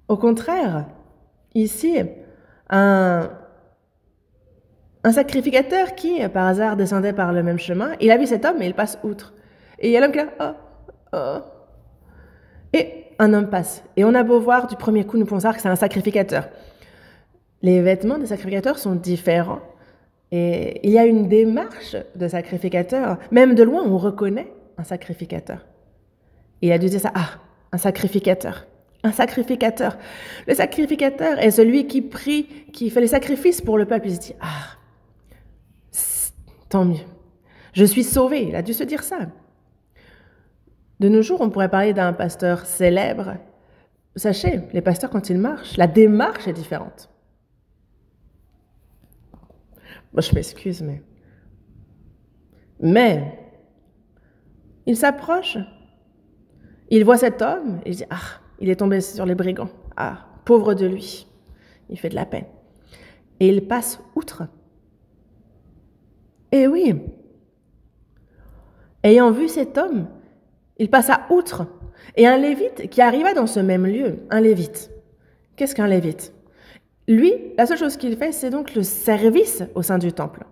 au contraire, ici, un Un sacrificateur qui, par hasard, descendait par le même chemin, il a vu cet homme et il passe outre. Et il y a l'homme qui est là, oh, oh. Et un homme passe. Et on a beau voir du premier coup, nous pouvons savoir que c'est un sacrificateur. Les vêtements des sacrificateurs sont différents. Et il y a une démarche de sacrificateur. Même de loin, on reconnaît un sacrificateur. Et il a dû dire ça, un sacrificateur. Un sacrificateur. Le sacrificateur est celui qui prie, qui fait les sacrifices pour le peuple. Il se dit, tant mieux. Je suis sauvé. Il a dû se dire ça. De nos jours, on pourrait parler d'un pasteur célèbre. Sachez, les pasteurs, quand ils marchent, la démarche est différente. Moi, je m'excuse, mais il s'approche, il voit cet homme, et il dit, il est tombé sur les brigands. Pauvre de lui. Il fait de la peine. Et il passe outre. Et oui, ayant vu cet homme, il passa outre. Et un lévite qui arriva dans ce même lieu, un lévite. Qu'est-ce qu'un lévite? Lui, la seule chose qu'il fait, c'est donc le service au sein du temple.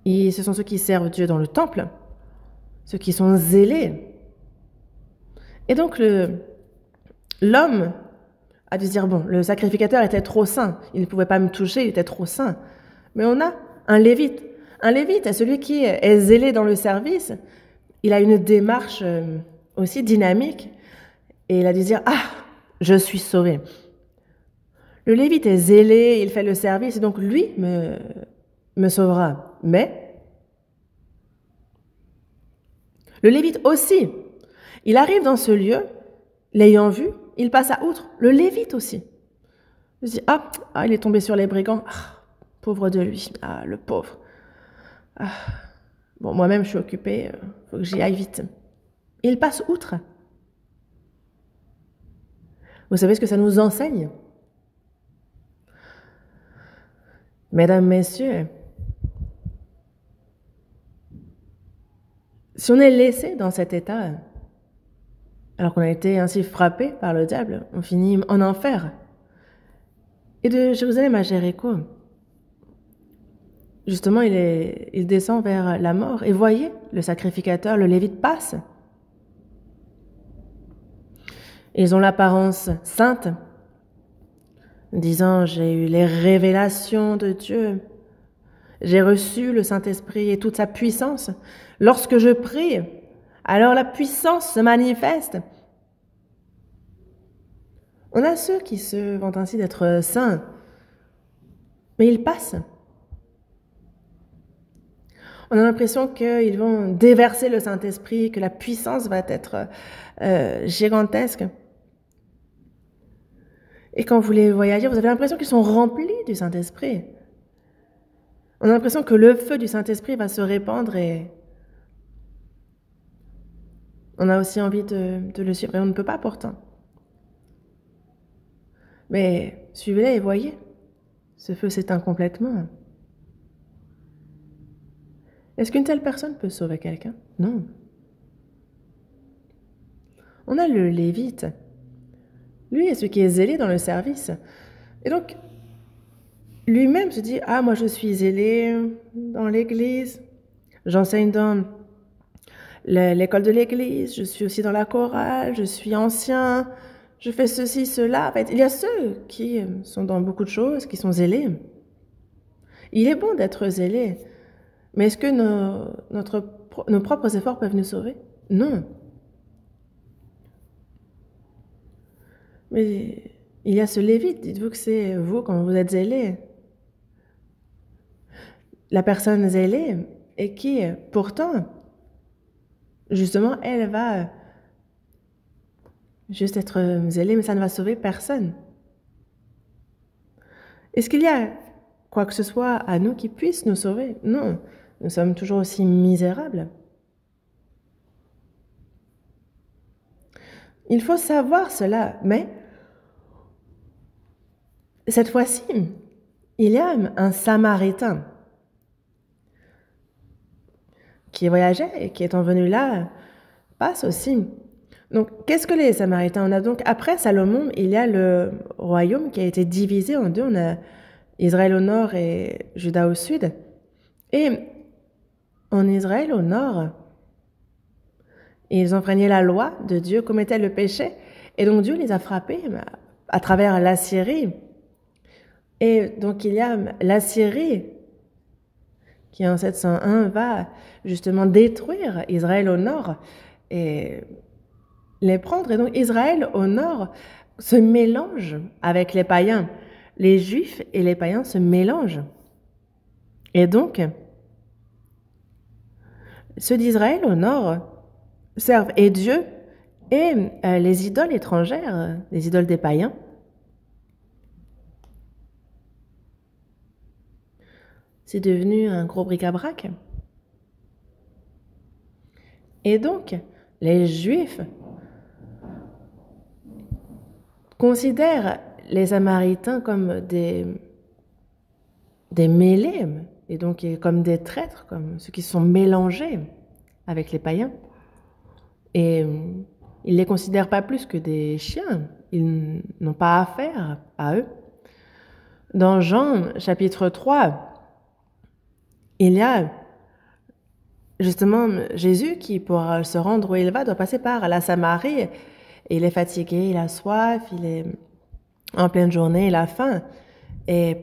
Et ce sont ceux qui servent Dieu dans le temple, ceux qui sont zélés. Et donc l'homme a dû se dire, bon, le sacrificateur était trop saint, il ne pouvait pas me toucher, il était trop saint. Mais on a un lévite. Un lévite est celui qui est zélé dans le service. Il a une démarche aussi dynamique. Et il a dû dire, je suis sauvé. Le lévite est zélé, il fait le service, et donc lui me sauvera. Mais le lévite aussi, il arrive dans ce lieu, l'ayant vu, il passe à outre. Le lévite aussi. Il se dit, il est tombé sur les brigands. Pauvre de lui. Le pauvre. Bon, moi-même, je suis occupée, faut que j'y aille vite. Il passe outre. Vous savez ce que ça nous enseigne? Mesdames, Messieurs, si on est laissé dans cet état, alors qu'on a été ainsi frappé par le diable, on finit en enfer. Et de Jérusalem à Jéricho, justement, il descend vers la mort. Et voyez, le sacrificateur, le lévite passe. Ils ont l'apparence sainte, disant, j'ai eu les révélations de Dieu, j'ai reçu le Saint-Esprit et toute sa puissance. Lorsque je prie, alors la puissance se manifeste. On a ceux qui se vantent ainsi d'être saints, mais ils passent. On a l'impression qu'ils vont déverser le Saint-Esprit, que la puissance va être gigantesque. Et quand vous les voyez agir, vous avez l'impression qu'ils sont remplis du Saint-Esprit. On a l'impression que le feu du Saint-Esprit va se répandre et on a aussi envie de le suivre. Et on ne peut pas pourtant. Mais suivez-les et voyez, ce feu s'éteint complètement. Est-ce qu'une telle personne peut sauver quelqu'un? Non. On a le Lévite. Lui est celui qui est zélé dans le service. Et donc, lui-même se dit, moi je suis zélé dans l'église, j'enseigne dans l'école de l'église, je suis aussi dans la chorale, je suis ancien, je fais ceci, cela. En fait, il y a ceux qui sont dans beaucoup de choses, qui sont zélés. Il est bon d'être zélé, mais est-ce que nos propres efforts peuvent nous sauver? Non. Mais il y a ce Lévite, dites-vous que c'est vous quand vous êtes zélé. La personne zélée et qui, pourtant, justement, elle va juste être zélée, mais ça ne va sauver personne. Est-ce qu'il y a quoi que ce soit à nous qui puisse nous sauver? Non, nous sommes toujours aussi misérables. Il faut savoir cela, mais cette fois-ci, il y a un Samaritain qui voyageait et qui étant venu là, passe aussi. Donc, qu'est-ce que les Samaritains? On a donc, après Salomon, il y a le royaume qui a été divisé en deux. Israël au nord et Juda au sud. Et en Israël au nord, ils enfreignaient la loi de Dieu, commettaient le péché. Et donc Dieu les a frappés à travers l'Assyrie. Et donc il y a l'Assyrie qui en 701 va justement détruire Israël au nord et les prendre. Et donc Israël au nord se mélange avec les païens. Les Juifs et les païens se mélangent. Et donc, ceux d'Israël au nord servent et Dieu et les idoles étrangères, les idoles des païens. C'est devenu un gros bric-à-brac. Et donc, les Juifs considèrent les Samaritains comme des mêlés, et donc comme des traîtres, comme ceux qui se sont mélangés avec les païens. Et ils ne les considèrent pas plus que des chiens. Ils n'ont pas affaire à eux. Dans Jean, chapitre 3, il y a justement Jésus qui, pour se rendre où il va, doit passer par la Samarie. Et il est fatigué, il a soif, il est en pleine journée, il a faim. Et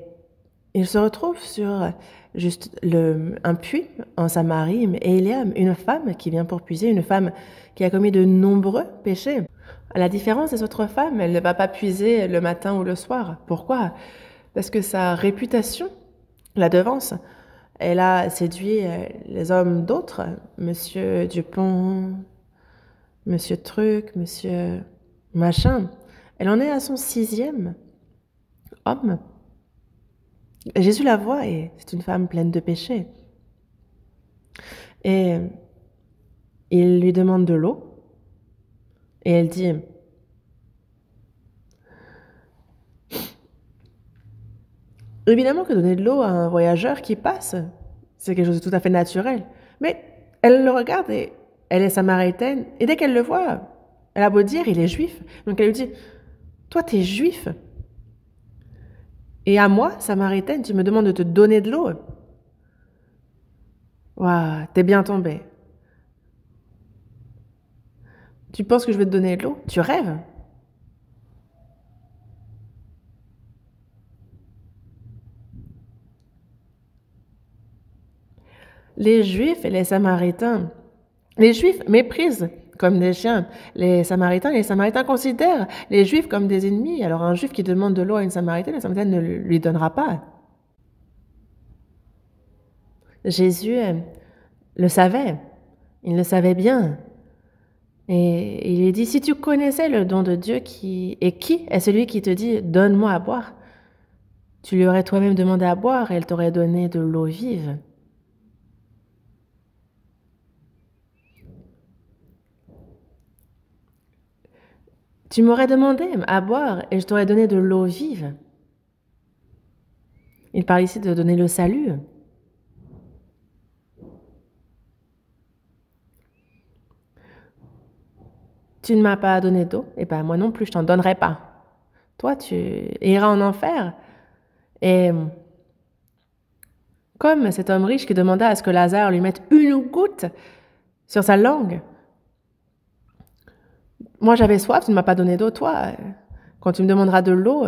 il se retrouve sur juste un puits en Samarie. Et il y a une femme qui vient pour puiser, une femme qui a commis de nombreux péchés. À la différence des autres femmes, elle ne va pas puiser le matin ou le soir. Pourquoi? Parce que sa réputation la devance. Elle a séduit les hommes d'autres, Monsieur Dupont, Monsieur Truc, Monsieur Machin. Elle en est à son 6e homme. Jésus la voit et c'est une femme pleine de péchés. Et il lui demande de l'eau et elle dit: évidemment que donner de l'eau à un voyageur qui passe, c'est quelque chose de tout à fait naturel. Mais elle le regarde et elle est samaritaine. Et dès qu'elle le voit, elle a beau dire, il est juif. Donc elle lui dit: toi, t'es juif. Et à moi, samaritaine, tu me demandes de te donner de l'eau. Waouh, t'es bien tombé. Tu penses que je vais te donner de l'eau? Tu rêves. Les Juifs et les Samaritains, les Juifs méprisent comme des chiens les Samaritains considèrent les Juifs comme des ennemis. Alors un Juif qui demande de l'eau à une Samaritaine, la Samaritaine ne lui donnera pas. Jésus le savait, il le savait bien. Et il lui dit: si tu connaissais le don de Dieu qui est celui qui te dit donne-moi à boire, tu lui aurais toi-même demandé à boire et elle t'aurait donné de l'eau vive. Tu m'aurais demandé à boire et je t'aurais donné de l'eau vive. Il parle ici de donner le salut. Tu ne m'as pas donné d'eau, et ben moi non plus, je t'en donnerai pas. Toi, tu iras en enfer. Et comme cet homme riche qui demanda à ce que Lazare lui mette une goutte sur sa langue. Moi, j'avais soif, tu ne m'as pas donné d'eau. Toi, quand tu me demanderas de l'eau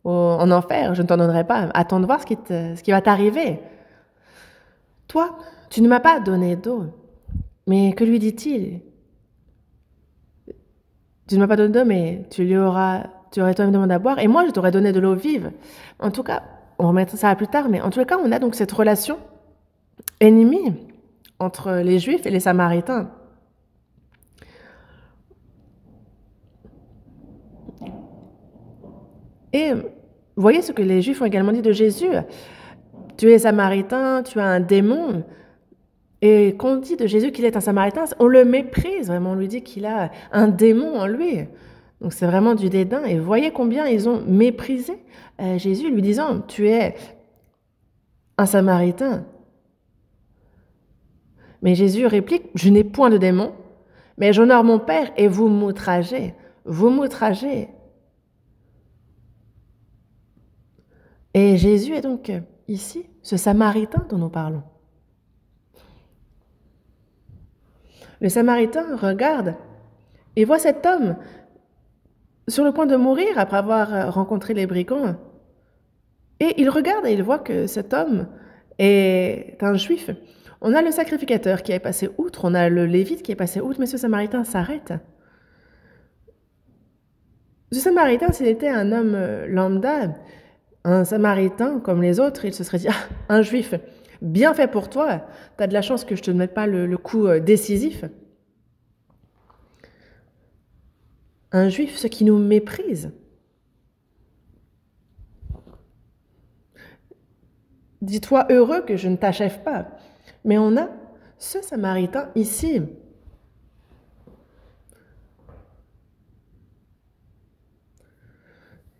en enfer, je ne t'en donnerai pas. Attends de voir ce qui va t'arriver. Toi, tu ne m'as pas donné d'eau. Mais que lui dit-il? Tu ne m'as pas donné d'eau, mais tu aurais toi-même demandé à boire. Et moi, je t'aurais donné de l'eau vive. En tout cas, on remettra ça plus tard, mais en tout cas, on a donc cette relation ennemie entre les Juifs et les Samaritains. Et voyez ce que les Juifs ont également dit de Jésus. Tu es Samaritain, tu as un démon. Et qu'on dit de Jésus qu'il est un Samaritain, on le méprise, vraiment, on lui dit qu'il a un démon en lui. Donc c'est vraiment du dédain. Et voyez combien ils ont méprisé Jésus, lui disant: tu es un Samaritain. Mais Jésus réplique: je n'ai point de démon, mais j'honore mon Père et vous m'outragez. Vous m'outragez. Et Jésus est donc ici, ce Samaritain dont nous parlons. Le Samaritain regarde et voit cet homme sur le point de mourir après avoir rencontré les brigands. Et il regarde et il voit que cet homme est un juif. On a le sacrificateur qui est passé outre, on a le lévite qui est passé outre, mais ce Samaritain s'arrête. Ce Samaritain, s'il était un homme lambda, un Samaritain comme les autres, il se serait dit « Ah, un juif, bien fait pour toi, t'as de la chance que je te mette pas le coup décisif. » Un juif, ce qui nous méprise. Dis-toi heureux que je ne t'achève pas. Mais on a ce Samaritain ici.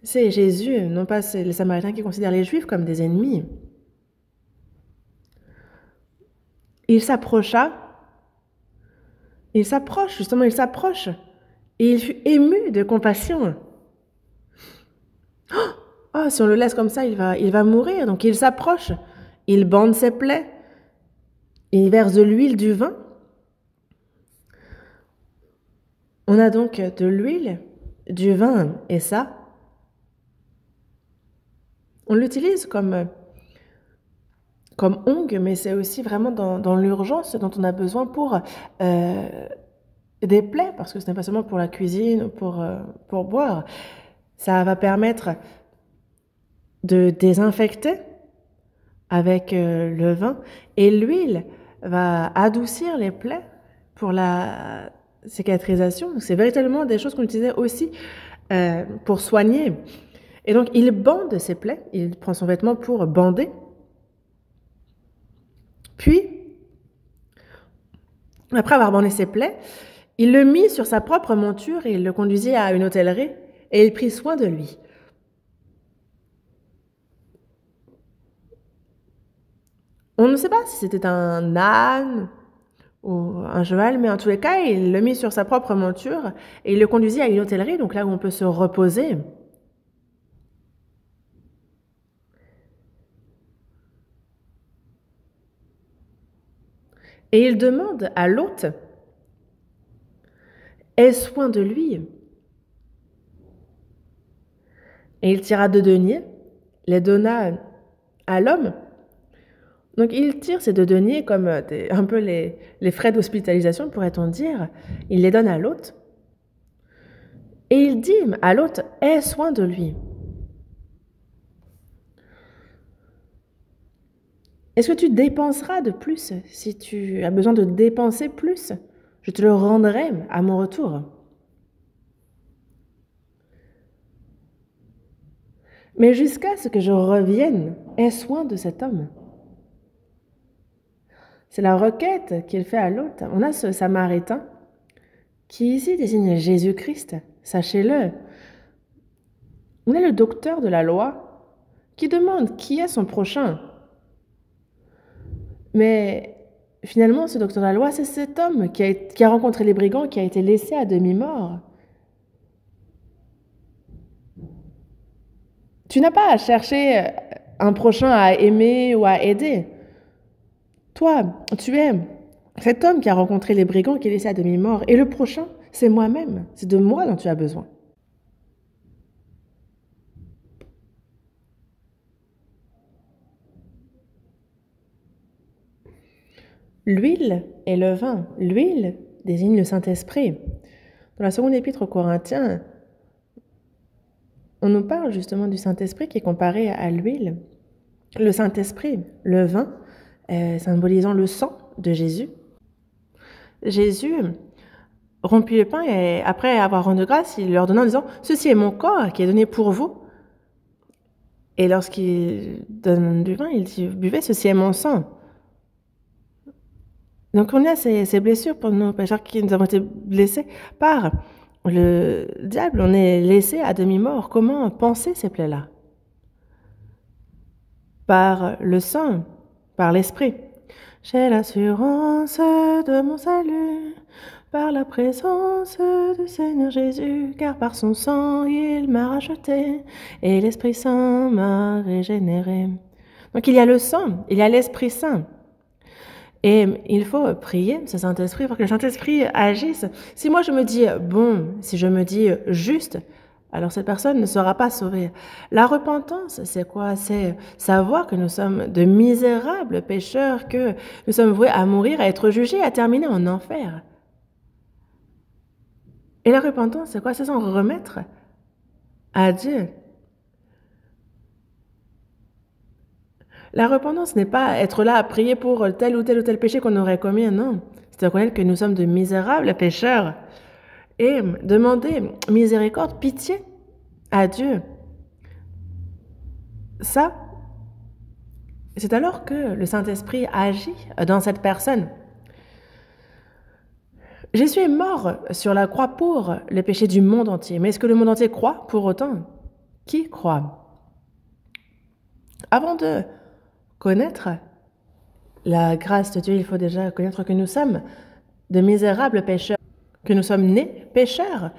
C'est Jésus, non pas c'est les Samaritains qui considèrent les Juifs comme des ennemis. Il s'approche, justement, il s'approche. Et il fut ému de compassion. Oh, si on le laisse comme ça, il va mourir. Donc il s'approche, il bande ses plaies, il verse de l'huile, du vin. On a donc de l'huile, du vin, et ça, on l'utilise comme ongue, mais c'est aussi vraiment dans l'urgence dont on a besoin pour des plaies, parce que ce n'est pas seulement pour la cuisine ou pour boire. Ça va permettre de désinfecter avec le vin, et l'huile va adoucir les plaies pour la cicatrisation. C'est véritablement des choses qu'on utilisait aussi pour soigner. Et donc, il bande ses plaies, il prend son vêtement pour bander. Puis, après avoir bandé ses plaies, il le mit sur sa propre monture et il le conduisit à une hôtellerie et il prit soin de lui. On ne sait pas si c'était un âne ou un cheval, mais en tous les cas, il le mit sur sa propre monture et il le conduisit à une hôtellerie, donc là où on peut se reposer. Et il demande à l'hôte, « Aie soin de lui ?» Et il tira 2 deniers, les donna à l'homme. Donc il tire ces 2 deniers comme un peu les frais d'hospitalisation, pourrait-on dire. Il les donne à l'hôte. Et il dit à l'hôte, « Aie soin de lui ». Est-ce que tu dépenseras de plus si tu as besoin de dépenser plus? Je te le rendrai à mon retour. Mais jusqu'à ce que je revienne, aie soin de cet homme. C'est la requête qu'il fait à l'hôte. On a ce Samaritain qui ici désigne Jésus-Christ, sachez-le. On a le docteur de la loi qui demande qui est son prochain. Mais finalement, ce docteur de la loi, c'est cet homme qui a rencontré les brigands, qui a été laissé à demi-mort. Tu n'as pas à chercher un prochain à aimer ou à aider. Toi, tu es cet homme qui a rencontré les brigands, qui est laissé à demi-mort. Et le prochain, c'est moi-même. C'est de moi dont tu as besoin. L'huile et le vin. L'huile désigne le Saint-Esprit. Dans la seconde épître aux Corinthiens, on nous parle justement du Saint-Esprit qui est comparé à l'huile. Le Saint-Esprit, le vin, symbolisant le sang de Jésus. Jésus rompit le pain et après avoir rendu grâce, il leur donna en disant « Ceci est mon corps qui est donné pour vous ». Et lorsqu'il donne du vin, il dit « Buvez, ceci est mon sang ». Donc on a ces blessures pour nos pécheurs qui nous avons été blessés par le diable. On est laissé à demi-mort. Comment penser ces plaies-là? Par le sang, par l'esprit. J'ai l'assurance de mon salut, par la présence du Seigneur Jésus, car par son sang il m'a racheté et l'Esprit Saint m'a régénéré. Donc il y a le sang, il y a l'Esprit Saint. Et il faut prier ce Saint-Esprit pour que le Saint-Esprit agisse. Si moi je me dis bon, si je me dis juste, alors cette personne ne sera pas sauvée. La repentance, c'est quoi? C'est savoir que nous sommes de misérables pécheurs, que nous sommes voués à mourir, à être jugés, à terminer en enfer. Et la repentance, c'est quoi? C'est s'en remettre à Dieu. La repentance n'est pas être là à prier pour tel ou tel péché qu'on aurait commis, non. C'est reconnaître que nous sommes de misérables pécheurs et demander miséricorde, pitié à Dieu. Ça, c'est alors que le Saint-Esprit agit dans cette personne. Jésus est mort sur la croix pour les péchés du monde entier. Mais est-ce que le monde entier croit pour autant? Qui croit? Avant de connaître la grâce de Dieu, il faut déjà connaître que nous sommes de misérables pécheurs, que nous sommes nés pécheurs,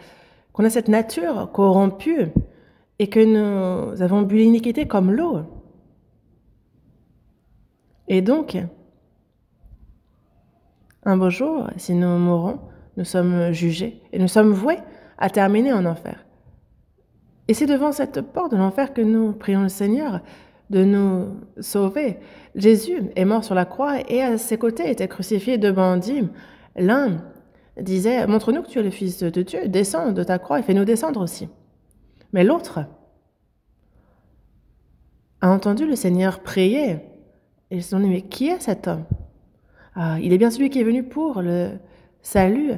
qu'on a cette nature corrompue et que nous avons bu l'iniquité comme l'eau. Et donc, un beau jour, si nous mourons, nous sommes jugés et nous sommes voués à terminer en enfer. Et c'est devant cette porte de l'enfer que nous prions le Seigneur de nous sauver. Jésus est mort sur la croix et à ses côtés étaient crucifiés deux bandits. L'un disait « Montre-nous que tu es le Fils de Dieu, descends de ta croix et fais-nous descendre aussi. » Mais l'autre a entendu le Seigneur prier et il s'est dit « Mais qui est cet homme ?» Ah, il est bien celui qui est venu pour le salut,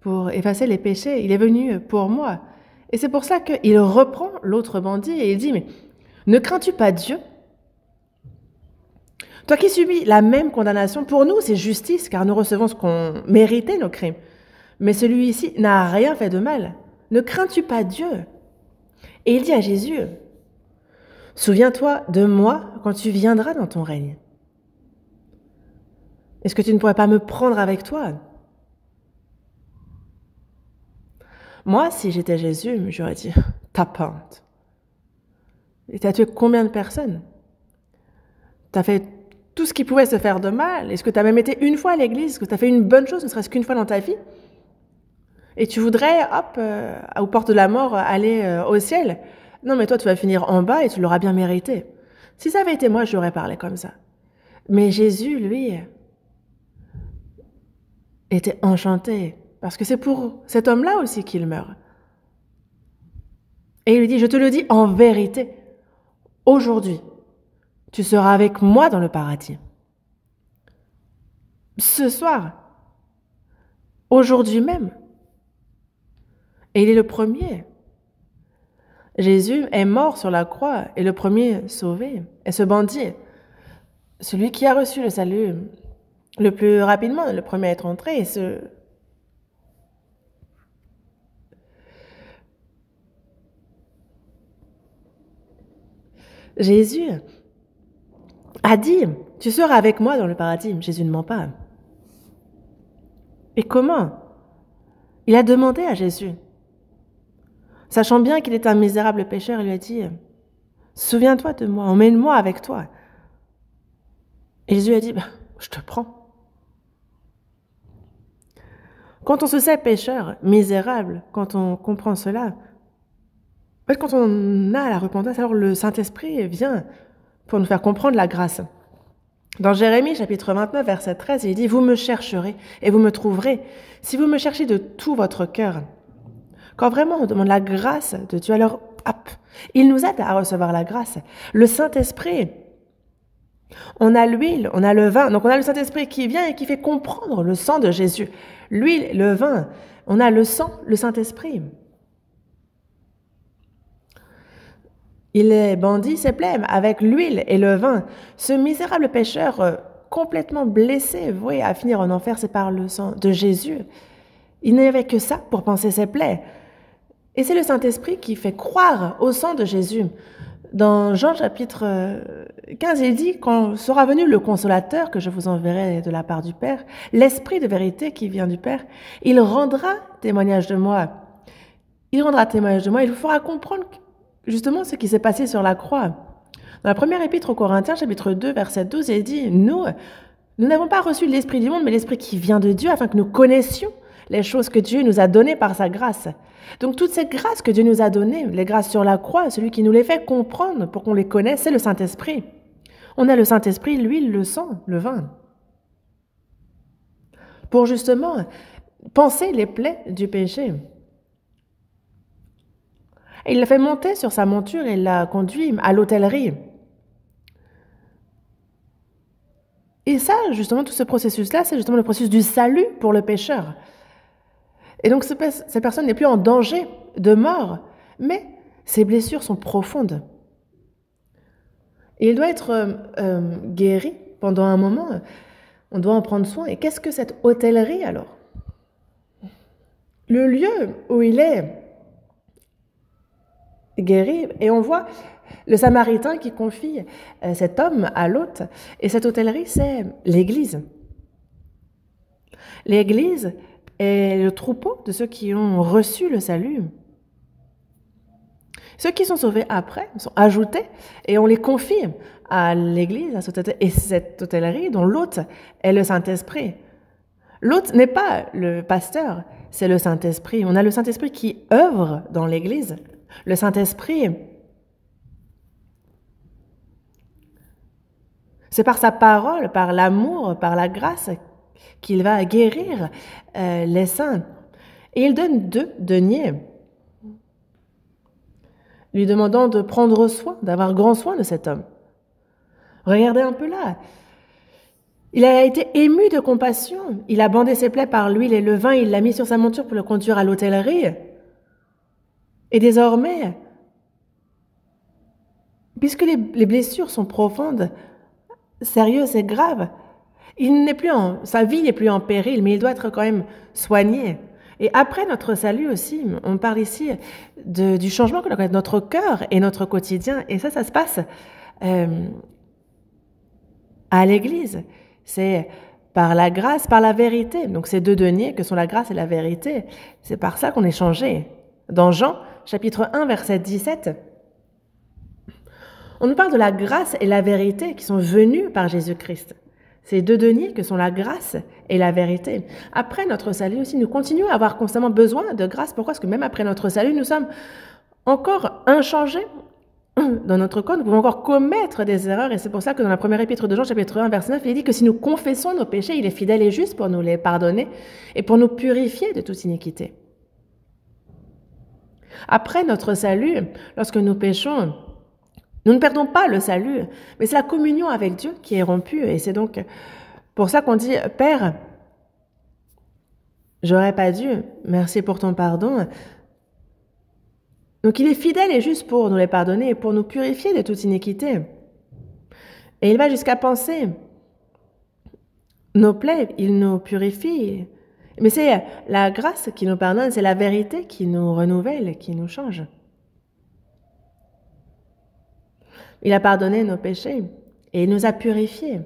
pour effacer les péchés. Il est venu pour moi. Et c'est pour ça qu'il reprend l'autre bandit et il dit « Mais ne crains-tu pas Dieu? Toi qui subis la même condamnation, pour nous c'est justice, car nous recevons ce qu'on méritait, nos crimes. Mais celui-ci n'a rien fait de mal. Ne crains-tu pas Dieu? » Et il dit à Jésus « Souviens-toi de moi quand tu viendras dans ton règne. Est-ce que tu ne pourrais pas me prendre avec toi? » Moi, si j'étais Jésus, j'aurais dit « Ta pente. Et tu as tué combien de personnes? Tu as fait tout ce qui pouvait se faire de mal. Est-ce que tu as même été une fois à l'église? Est-ce que tu as fait une bonne chose, ne serait-ce qu'une fois dans ta vie? Et tu voudrais, hop, aux portes de la mort, aller au ciel? Non, mais toi, tu vas finir en bas et tu l'auras bien mérité. Si ça avait été moi, j'aurais parlé comme ça. Mais Jésus, lui, était enchanté, parce que c'est pour cet homme-là aussi qu'il meurt. Et il lui dit, je te le dis en vérité, aujourd'hui, tu seras avec moi dans le paradis. Ce soir, aujourd'hui même. Et il est le premier. Jésus est mort sur la croix et le premier sauvé. Et ce bandit, celui qui a reçu le salut le plus rapidement, le premier à être entré, et Jésus a dit, tu seras avec moi dans le paradis. Jésus ne ment pas. Et comment? Il a demandé à Jésus, sachant bien qu'il est un misérable pécheur, il lui a dit, souviens-toi de moi, emmène-moi avec toi. Et Jésus a dit, je te prends. Quand on se sait pécheur, misérable, quand on comprend cela, en fait, quand on a la repentance, alors le Saint-Esprit vient pour nous faire comprendre la grâce. Dans Jérémie, chapitre 29, verset 13, il dit « Vous me chercherez et vous me trouverez, si vous me cherchez de tout votre cœur. » Quand vraiment on demande la grâce de Dieu, alors hop, il nous aide à recevoir la grâce. Le Saint-Esprit, on a l'huile, on a le vin, donc on a le Saint-Esprit qui vient et qui fait comprendre le sang de Jésus. L'huile, le vin, on a le sang, le Saint-Esprit. Il est bandit, c'est blême, avec l'huile et le vin. Ce misérable pécheur complètement blessé, voué à finir en enfer, c'est par le sang de Jésus. Il n'y avait que ça pour penser ses plaies. Et c'est le Saint-Esprit qui fait croire au sang de Jésus. Dans Jean chapitre 15, il dit, quand sera venu le consolateur que je vous enverrai de la part du Père, l'Esprit de vérité qui vient du Père, il rendra témoignage de moi. Il rendra témoignage de moi, il vous fera comprendre justement ce qui s'est passé sur la croix. Dans la première épître aux Corinthiens, chapitre 2, verset 12, il dit, nous n'avons pas reçu l'Esprit du monde, mais l'Esprit qui vient de Dieu, afin que nous connaissions les choses que Dieu nous a données par sa grâce. Donc toutes ces grâces que Dieu nous a données, les grâces sur la croix, celui qui nous les fait comprendre pour qu'on les connaisse, c'est le Saint-Esprit. On a le Saint-Esprit, l'huile, le sang, le vin. Pour justement panser les plaies du péché. Et il l'a fait monter sur sa monture et l'a conduit à l'hôtellerie. Et ça, justement, tout ce processus-là, c'est justement le processus du salut pour le pécheur. Et donc, cette personne n'est plus en danger de mort, mais ses blessures sont profondes. Et il doit être guéri pendant un moment. On doit en prendre soin. Et qu'est-ce que cette hôtellerie, alors? Le lieu où il est guéri, et on voit le Samaritain qui confie cet homme à l'hôte. Et cette hôtellerie, c'est l'Église. L'Église est le troupeau de ceux qui ont reçu le salut. Ceux qui sont sauvés après sont ajoutés et on les confie à l'Église, et cette hôtellerie dont l'hôte est le Saint-Esprit. L'hôte n'est pas le pasteur, c'est le Saint-Esprit. On a le Saint-Esprit qui œuvre dans l'Église. Le Saint-Esprit, c'est par sa parole, par l'amour, par la grâce qu'il va guérir les saints. Et il donne 2 deniers, lui demandant de prendre soin, d'avoir grand soin de cet homme. Regardez un peu là. Il a été ému de compassion. Il a bandé ses plaies par l'huile et le vin, il l'a mis sur sa monture pour le conduire à l'hôtellerie. Et désormais, puisque les blessures sont profondes, sérieuses et graves, sa vie n'est plus en péril, mais il doit être quand même soigné. Et après notre salut aussi, on parle ici du changement que l'on a dans notre cœur et notre quotidien. Et ça se passe à l'Église. C'est par la grâce, par la vérité. Donc ces 2 deniers que sont la grâce et la vérité, c'est par ça qu'on est changé. Dans Jean, chapitre 1, verset 17, on nous parle de la grâce et la vérité qui sont venues par Jésus-Christ. Ces 2 deniers que sont la grâce et la vérité. Après notre salut aussi, nous continuons à avoir constamment besoin de grâce. Pourquoi? Parce que même après notre salut, nous sommes encore inchangés dans notre corps. Nous pouvons encore commettre des erreurs. Et c'est pour ça que dans la première épître de Jean, chapitre 1, verset 9, il dit que si nous confessons nos péchés, il est fidèle et juste pour nous les pardonner et pour nous purifier de toute iniquité. Après notre salut, lorsque nous péchons, nous ne perdons pas le salut, mais c'est la communion avec Dieu qui est rompue. Et c'est donc pour ça qu'on dit « Père, j'aurais pas dû, merci pour ton pardon ». Donc il est fidèle et juste pour nous les pardonner et pour nous purifier de toute iniquité. Et il va jusqu'à penser nos plaies, il nous purifie. Mais c'est la grâce qui nous pardonne, c'est la vérité qui nous renouvelle, qui nous change. Il a pardonné nos péchés et il nous a purifiés.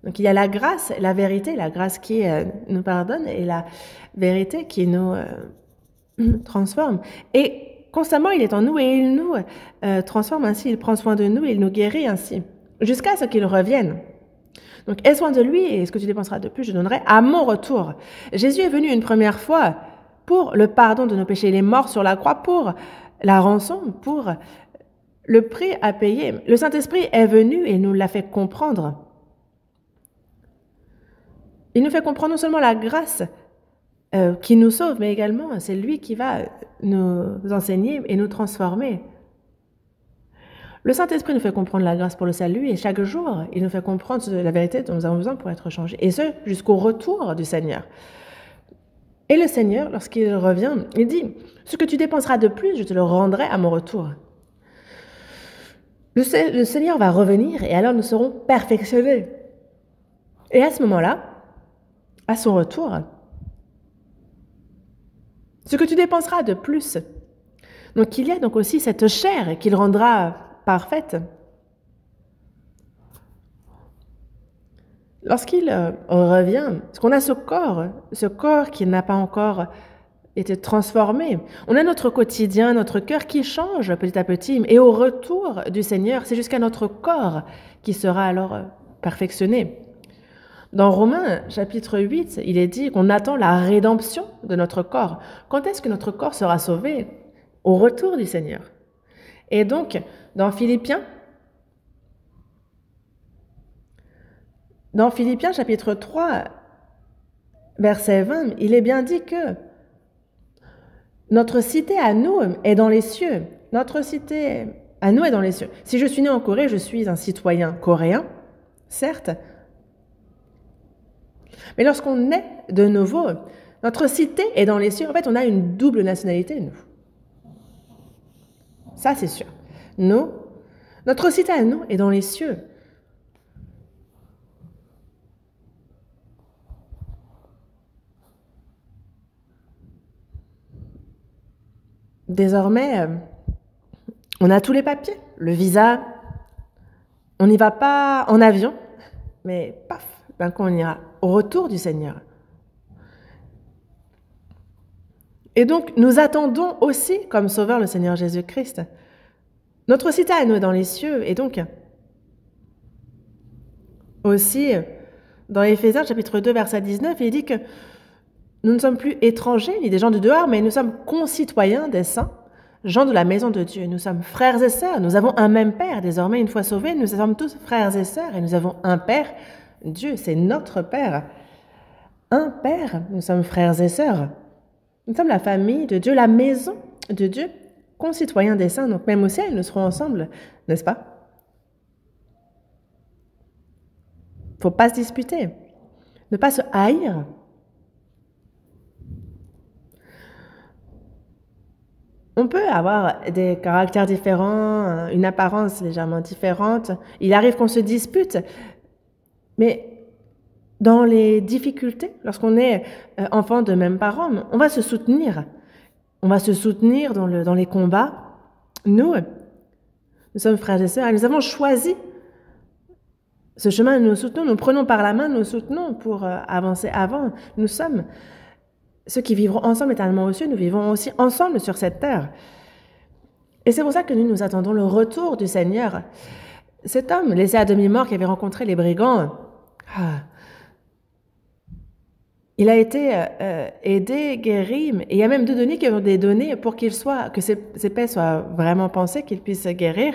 Donc il y a la grâce, la vérité, la grâce qui nous pardonne et la vérité qui nous transforme. Et constamment, il est en nous et il nous transforme ainsi, il prend soin de nous et il nous guérit ainsi, jusqu'à ce qu'il revienne. Donc aie soin de lui et ce que tu dépenseras de plus, je donnerai à mon retour. Jésus est venu une première fois pour le pardon de nos péchés. Il est mort sur la croix pour la rançon, pour le prix à payer. Le Saint-Esprit est venu et nous l'a fait comprendre. Il nous fait comprendre non seulement la grâce qui nous sauve, mais également c'est lui qui va nous enseigner et nous transformer. Le Saint-Esprit nous fait comprendre la grâce pour le salut et chaque jour, il nous fait comprendre la vérité dont nous avons besoin pour être changés. Et ce, jusqu'au retour du Seigneur. Et le Seigneur, lorsqu'il revient, il dit « Ce que tu dépenseras de plus, je te le rendrai à mon retour ». Le Seigneur va revenir et alors nous serons perfectionnés. Et à ce moment-là, à son retour, ce que tu dépenseras de plus. Donc il y a donc aussi cette chair qu'il rendra parfaite, lorsqu'il revient, parce qu'on a ce corps qui n'a pas encore été transformé. On a notre quotidien, notre cœur qui change petit à petit. Et au retour du Seigneur, c'est jusqu'à notre corps qui sera alors perfectionné. Dans Romains, chapitre 8, il est dit qu'on attend la rédemption de notre corps. Quand est-ce que notre corps sera sauvé? Au retour du Seigneur. Et donc, dans Philippiens, chapitre 3, verset 20, il est bien dit que notre cité à nous est dans les cieux. Notre cité à nous est dans les cieux. Si je suis né en Corée, je suis un citoyen coréen, certes. Mais lorsqu'on naît de nouveau, notre cité est dans les cieux. En fait, on a une double nationalité, nous. Ça, c'est sûr. Nous, notre cité à nous est dans les cieux. Désormais, on a tous les papiers, le visa, on n'y va pas en avion, mais paf, d'un coup on ira au retour du Seigneur. Et donc, nous attendons aussi, comme Sauveur, le Seigneur Jésus-Christ. Notre cité à nous est dans les cieux, et donc, aussi, dans Éphésiens, chapitre 2, verset 19, il dit que nous ne sommes plus étrangers, ni des gens de dehors, mais nous sommes concitoyens des saints, gens de la maison de Dieu. Nous sommes frères et sœurs, nous avons un même Père. Désormais, une fois sauvés, nous sommes tous frères et sœurs, et nous avons un Père, Dieu, c'est notre Père. Un Père, nous sommes frères et sœurs. Nous sommes la famille de Dieu, la maison de Dieu, concitoyens des saints. Donc même au ciel, nous serons ensemble, n'est-ce pas? Il ne faut pas se disputer, ne pas se haïr. On peut avoir des caractères différents, une apparence légèrement différente. Il arrive qu'on se dispute, mais dans les difficultés, lorsqu'on est enfant de même parents, on va se soutenir. On va se soutenir dans les combats. Nous sommes frères et sœurs et nous avons choisi ce chemin, nous soutenons, nous prenons par la main, nous soutenons pour avancer avant. Nous sommes ceux qui vivront ensemble éternellement aux cieux, nous vivons aussi ensemble sur cette terre. Et c'est pour ça que nous attendons le retour du Seigneur. Cet homme laissé à demi-mort qui avait rencontré les brigands, il a été aidé, guéri, et il y a même 2 données qui ont des données pour que ses plaies soient vraiment pansées, qu'il puisse guérir.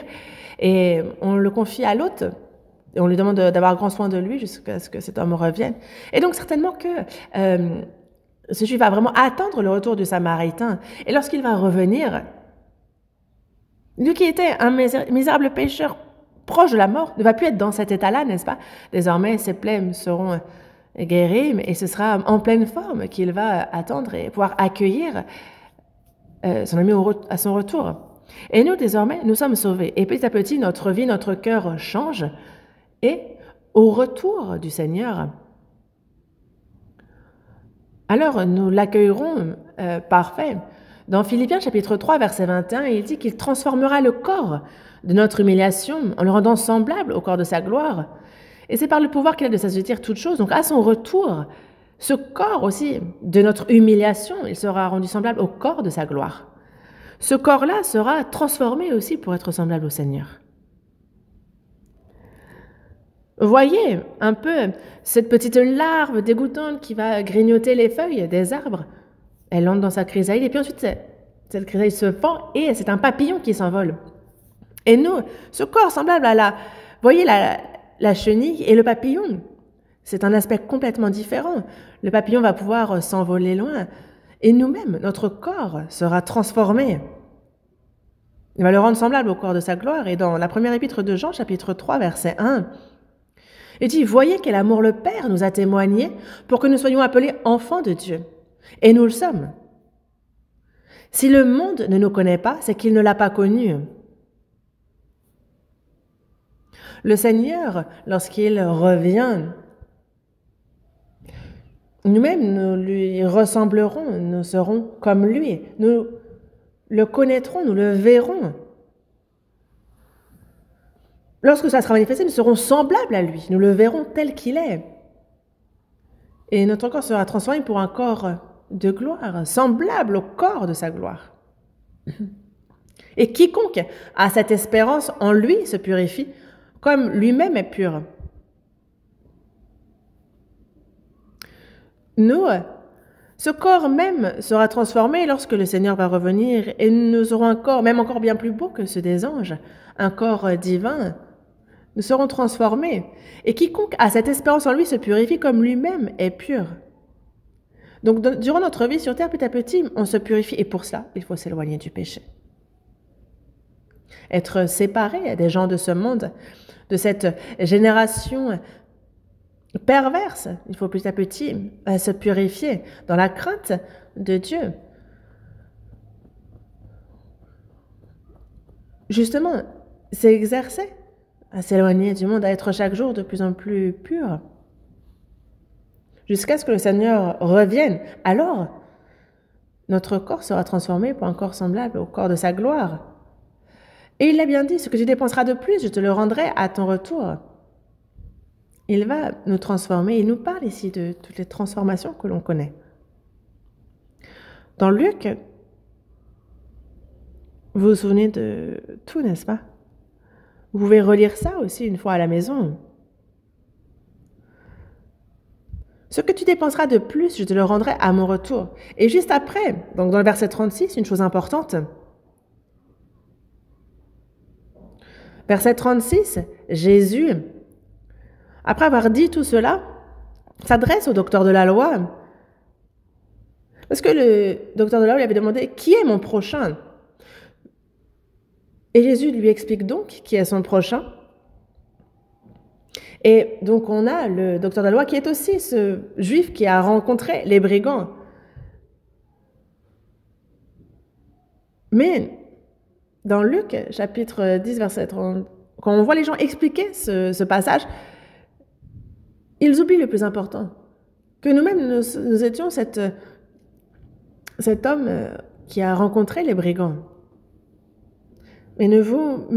Et on le confie à l'hôte, et on lui demande d'avoir grand soin de lui jusqu'à ce que cet homme revienne. Et donc certainement que ce Juif va vraiment attendre le retour du Samaritain. Et lorsqu'il va revenir, lui qui était un misérable pécheur proche de la mort, ne va plus être dans cet état-là, n'est-ce pas? Désormais, ses plaies seront guéries, et ce sera en pleine forme qu'il va attendre et pouvoir accueillir son ami à son retour. Et nous, désormais, nous sommes sauvés. Et petit à petit, notre vie, notre cœur change. Et au retour du Seigneur, alors nous l'accueillerons parfait. Dans Philippiens chapitre 3, verset 21, il dit qu'il transformera le corps de notre humiliation en le rendant semblable au corps de sa gloire. Et c'est par le pouvoir qu'il a de s'assujettir toutes choses. Donc à son retour, ce corps aussi de notre humiliation, il sera rendu semblable au corps de sa gloire. Ce corps-là sera transformé aussi pour être semblable au Seigneur. Voyez un peu cette petite larve dégoûtante qui va grignoter les feuilles des arbres. Elle entre dans sa chrysalide et puis ensuite cette chrysalide se fend et c'est un papillon qui s'envole. Et nous, ce corps semblable à voyez la chenille et le papillon, c'est un aspect complètement différent. Le papillon va pouvoir s'envoler loin et nous-mêmes, notre corps sera transformé. Il va le rendre semblable au corps de sa gloire. Et dans la première épître de Jean, chapitre 3, verset 1, il dit « Voyez quel amour le Père nous a témoigné pour que nous soyons appelés enfants de Dieu. » Et nous le sommes. Si le monde ne nous connaît pas, c'est qu'il ne l'a pas connu. Le Seigneur, lorsqu'il revient, nous-mêmes, nous lui ressemblerons, nous serons comme lui. Nous le connaîtrons, nous le verrons. lorsque ça sera manifesté, nous serons semblables à lui. Nous le verrons tel qu'il est. Et notre corps sera transformé pour un corps de gloire, semblable au corps de sa gloire. Et quiconque a cette espérance en lui se purifie, comme lui-même est pur. Nous, ce corps même sera transformé lorsque le Seigneur va revenir et nous aurons un corps, même encore bien plus beau que ceux des anges, un corps divin. Nous serons transformés. Et quiconque a cette espérance en lui se purifie comme lui-même est pur. Donc, durant notre vie sur terre, petit à petit, on se purifie. Et pour cela, il faut s'éloigner du péché. Être séparé des gens de ce monde, de cette génération perverse. Il faut petit à petit se purifier dans la crainte de Dieu. Justement, c'est exercer à s'éloigner du monde, à être chaque jour de plus en plus pur, jusqu'à ce que le Seigneur revienne. Alors, notre corps sera transformé pour un corps semblable au corps de sa gloire. Et il l'a bien dit, ce que tu dépenseras de plus, je te le rendrai à ton retour. Il va nous transformer. Il nous parle ici de toutes les transformations que l'on connaît. Dans Luc, vous vous souvenez de tout, n'est-ce pas? Vous pouvez relire ça aussi une fois à la maison. Ce que tu dépenseras de plus, je te le rendrai à mon retour. Et juste après, donc dans le verset 36, une chose importante. Verset 36, Jésus, après avoir dit tout cela, s'adresse au docteur de la loi. Parce que le docteur de la loi lui avait demandé « Qui est mon prochain ?» Et Jésus lui explique donc qui est son prochain. Et donc on a le docteur de la loi qui est aussi ce juif qui a rencontré les brigands. Mais dans Luc, chapitre 10, verset 30, quand on voit les gens expliquer ce passage, ils oublient le plus important. Que nous-mêmes, nous étions cet homme qui a rencontré les brigands. Mais ne vous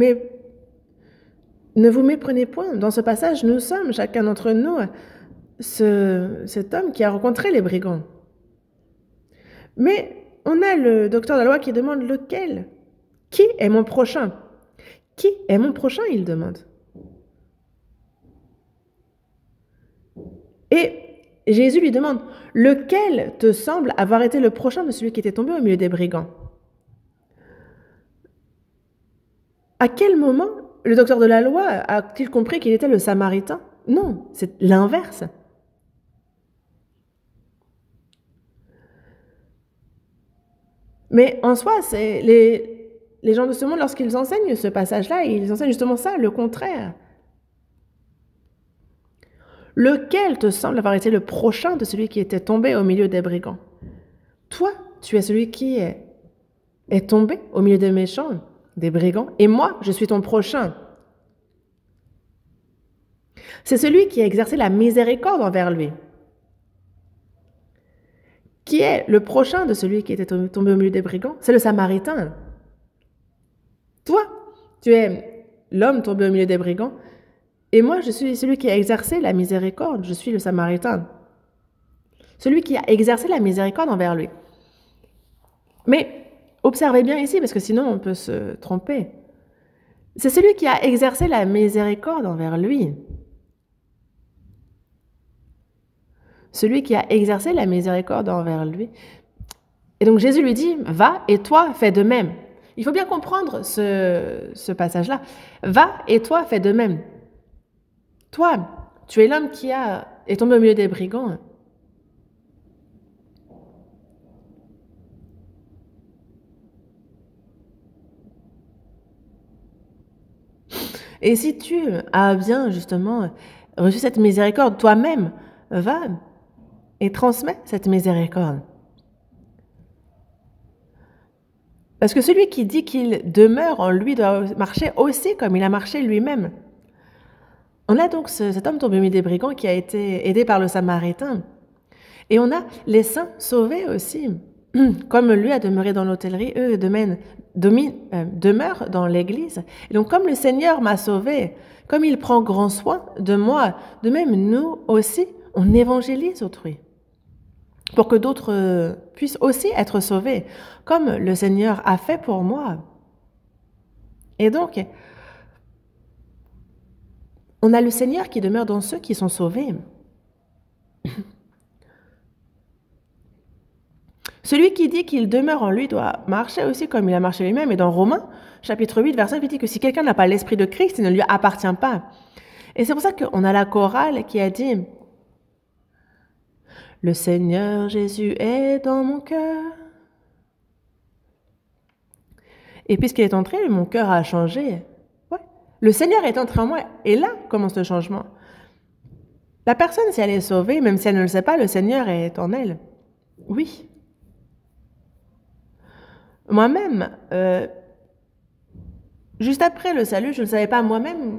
méprenez point. Dans ce passage, nous sommes, chacun d'entre nous, cet homme qui a rencontré les brigands. Mais on a le docteur de la loi qui demande lequel. Qui est mon prochain? Qui est mon prochain, il demande. Et Jésus lui demande, lequel te semble avoir été le prochain de celui qui était tombé au milieu des brigands? À quel moment le docteur de la loi a-t-il compris qu'il était le Samaritain? Non, c'est l'inverse. Mais en soi, c'est les gens de ce monde, lorsqu'ils enseignent ce passage-là, ils enseignent justement ça, le contraire. Lequel te semble avoir été le prochain de celui qui était tombé au milieu des brigands? Toi, tu es celui qui est tombé au milieu des méchants, des brigands, et moi, je suis ton prochain. C'est celui qui a exercé la miséricorde envers lui. Qui est le prochain de celui qui était tombé au milieu des brigands? C'est le Samaritain. Toi, tu es l'homme tombé au milieu des brigands, et moi, je suis celui qui a exercé la miséricorde, je suis le Samaritain. Celui qui a exercé la miséricorde envers lui. Mais observez bien ici, parce que sinon on peut se tromper. C'est celui qui a exercé la miséricorde envers lui. Celui qui a exercé la miséricorde envers lui. Et donc Jésus lui dit, va et toi fais de même. Il faut bien comprendre ce passage-là. Va et toi fais de même. Toi, tu es l'homme qui est tombé au milieu des brigands. Et si tu as bien justement reçu cette miséricorde, toi-même, va et transmets cette miséricorde. Parce que celui qui dit qu'il demeure en lui doit marcher aussi comme il a marché lui-même. On a donc cet homme tombé au milieu des brigands qui a été aidé par le Samaritain. Et on a les saints sauvés aussi. Comme lui a demeuré dans l'hôtellerie, eux demeure dans l'Église. Et donc, comme le Seigneur m'a sauvé, comme il prend grand soin de moi, de même nous aussi, on évangélise autrui pour que d'autres puissent aussi être sauvés, comme le Seigneur a fait pour moi. Et donc, on a le Seigneur qui demeure dans ceux qui sont sauvés. Celui qui dit qu'il demeure en lui doit marcher aussi comme il a marché lui-même. Et dans Romains, chapitre 8, verset 9, il dit que si quelqu'un n'a pas l'Esprit de Christ, il ne lui appartient pas. Et c'est pour ça qu'on a la chorale qui a dit « Le Seigneur Jésus est dans mon cœur ». Et puisqu'il est entré, mon cœur a changé. Ouais. Le Seigneur est entré en moi. Et là commence le changement. La personne, si elle est sauvée, même si elle ne le sait pas, le Seigneur est en elle. Oui. Moi-même, juste après le salut, je ne savais pas moi-même,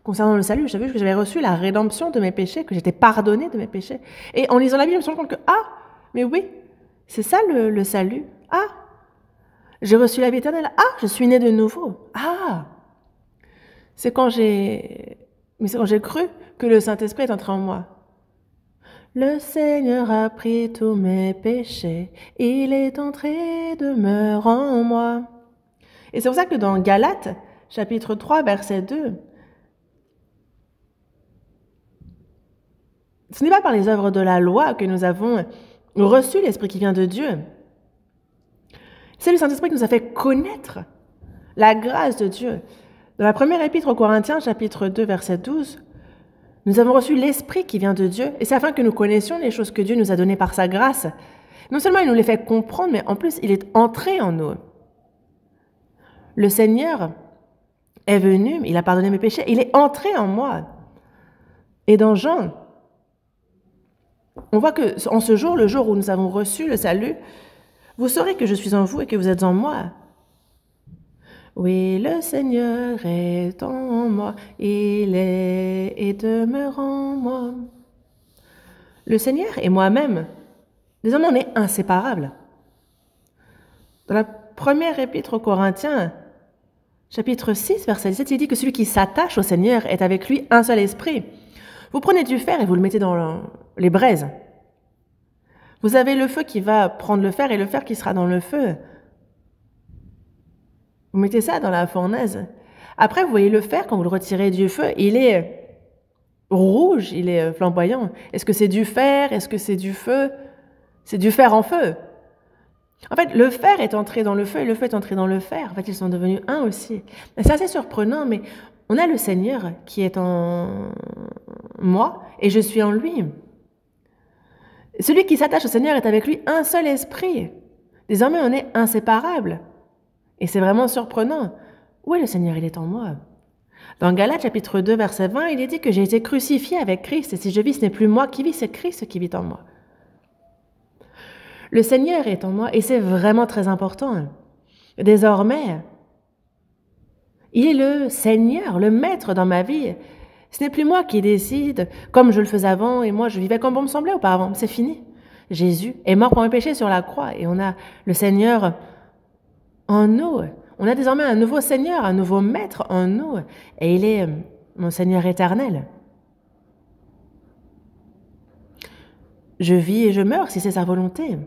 concernant le salut, je savais que j'avais reçu la rédemption de mes péchés, que j'étais pardonnée de mes péchés. Et en lisant la Bible, je me suis rendu compte que, mais oui, c'est ça le salut. J'ai reçu la vie éternelle. Je suis née de nouveau. C'est quand j'ai cru que le Saint-Esprit est entré en moi. Le Seigneur a pris tous mes péchés, il est entré, demeure en moi. Et c'est pour ça que dans Galates, chapitre 3, verset 2, ce n'est pas par les œuvres de la loi que nous avons reçu l'Esprit qui vient de Dieu. C'est le Saint-Esprit qui nous a fait connaître la grâce de Dieu. Dans la première épître aux Corinthiens, chapitre 2, verset 12, nous avons reçu l'Esprit qui vient de Dieu, et c'est afin que nous connaissions les choses que Dieu nous a données par sa grâce. Non seulement il nous les fait comprendre, mais en plus il est entré en nous. Le Seigneur est venu, il a pardonné mes péchés, il est entré en moi. Et dans Jean, on voit que en ce jour, le jour où nous avons reçu le salut, vous saurez que je suis en vous et que vous êtes en moi. Oui, le Seigneur est en moi, il est et demeure en moi. Le Seigneur et moi-même, désormais on est inséparables. Dans la première épître aux Corinthiens, chapitre 6, verset 17, il dit que celui qui s'attache au Seigneur est avec lui un seul esprit. Vous prenez du fer et vous le mettez dans les braises. Vous avez le feu qui va prendre le fer et le fer qui sera dans le feu. Vous mettez ça dans la fournaise. Après, vous voyez le fer, quand vous le retirez du feu, il est rouge, il est flamboyant. Est-ce que c'est du fer? Est-ce que c'est du feu? C'est du fer en feu. En fait, le fer est entré dans le feu et le feu est entré dans le fer. En fait, ils sont devenus un aussi. C'est assez surprenant, mais on a le Seigneur qui est en moi et je suis en lui. Celui qui s'attache au Seigneur est avec lui un seul esprit. Désormais, on est inséparables. Et c'est vraiment surprenant. Où est le Seigneur? Il est en moi. Dans Galates, chapitre 2, verset 20, il est dit que j'ai été crucifié avec Christ. Et si je vis, ce n'est plus moi qui vis, c'est Christ qui vit en moi. Le Seigneur est en moi et c'est vraiment très important. Désormais, il est le Seigneur, le Maître dans ma vie. Ce n'est plus moi qui décide comme je le faisais avant et moi je vivais comme bon me semblait auparavant. C'est fini. Jésus est mort pour mes péchés sur la croix et on a le Seigneur en nous. On a désormais un nouveau Seigneur, un nouveau Maître en nous et il est mon Seigneur éternel. Je vis et je meurs si c'est sa volonté.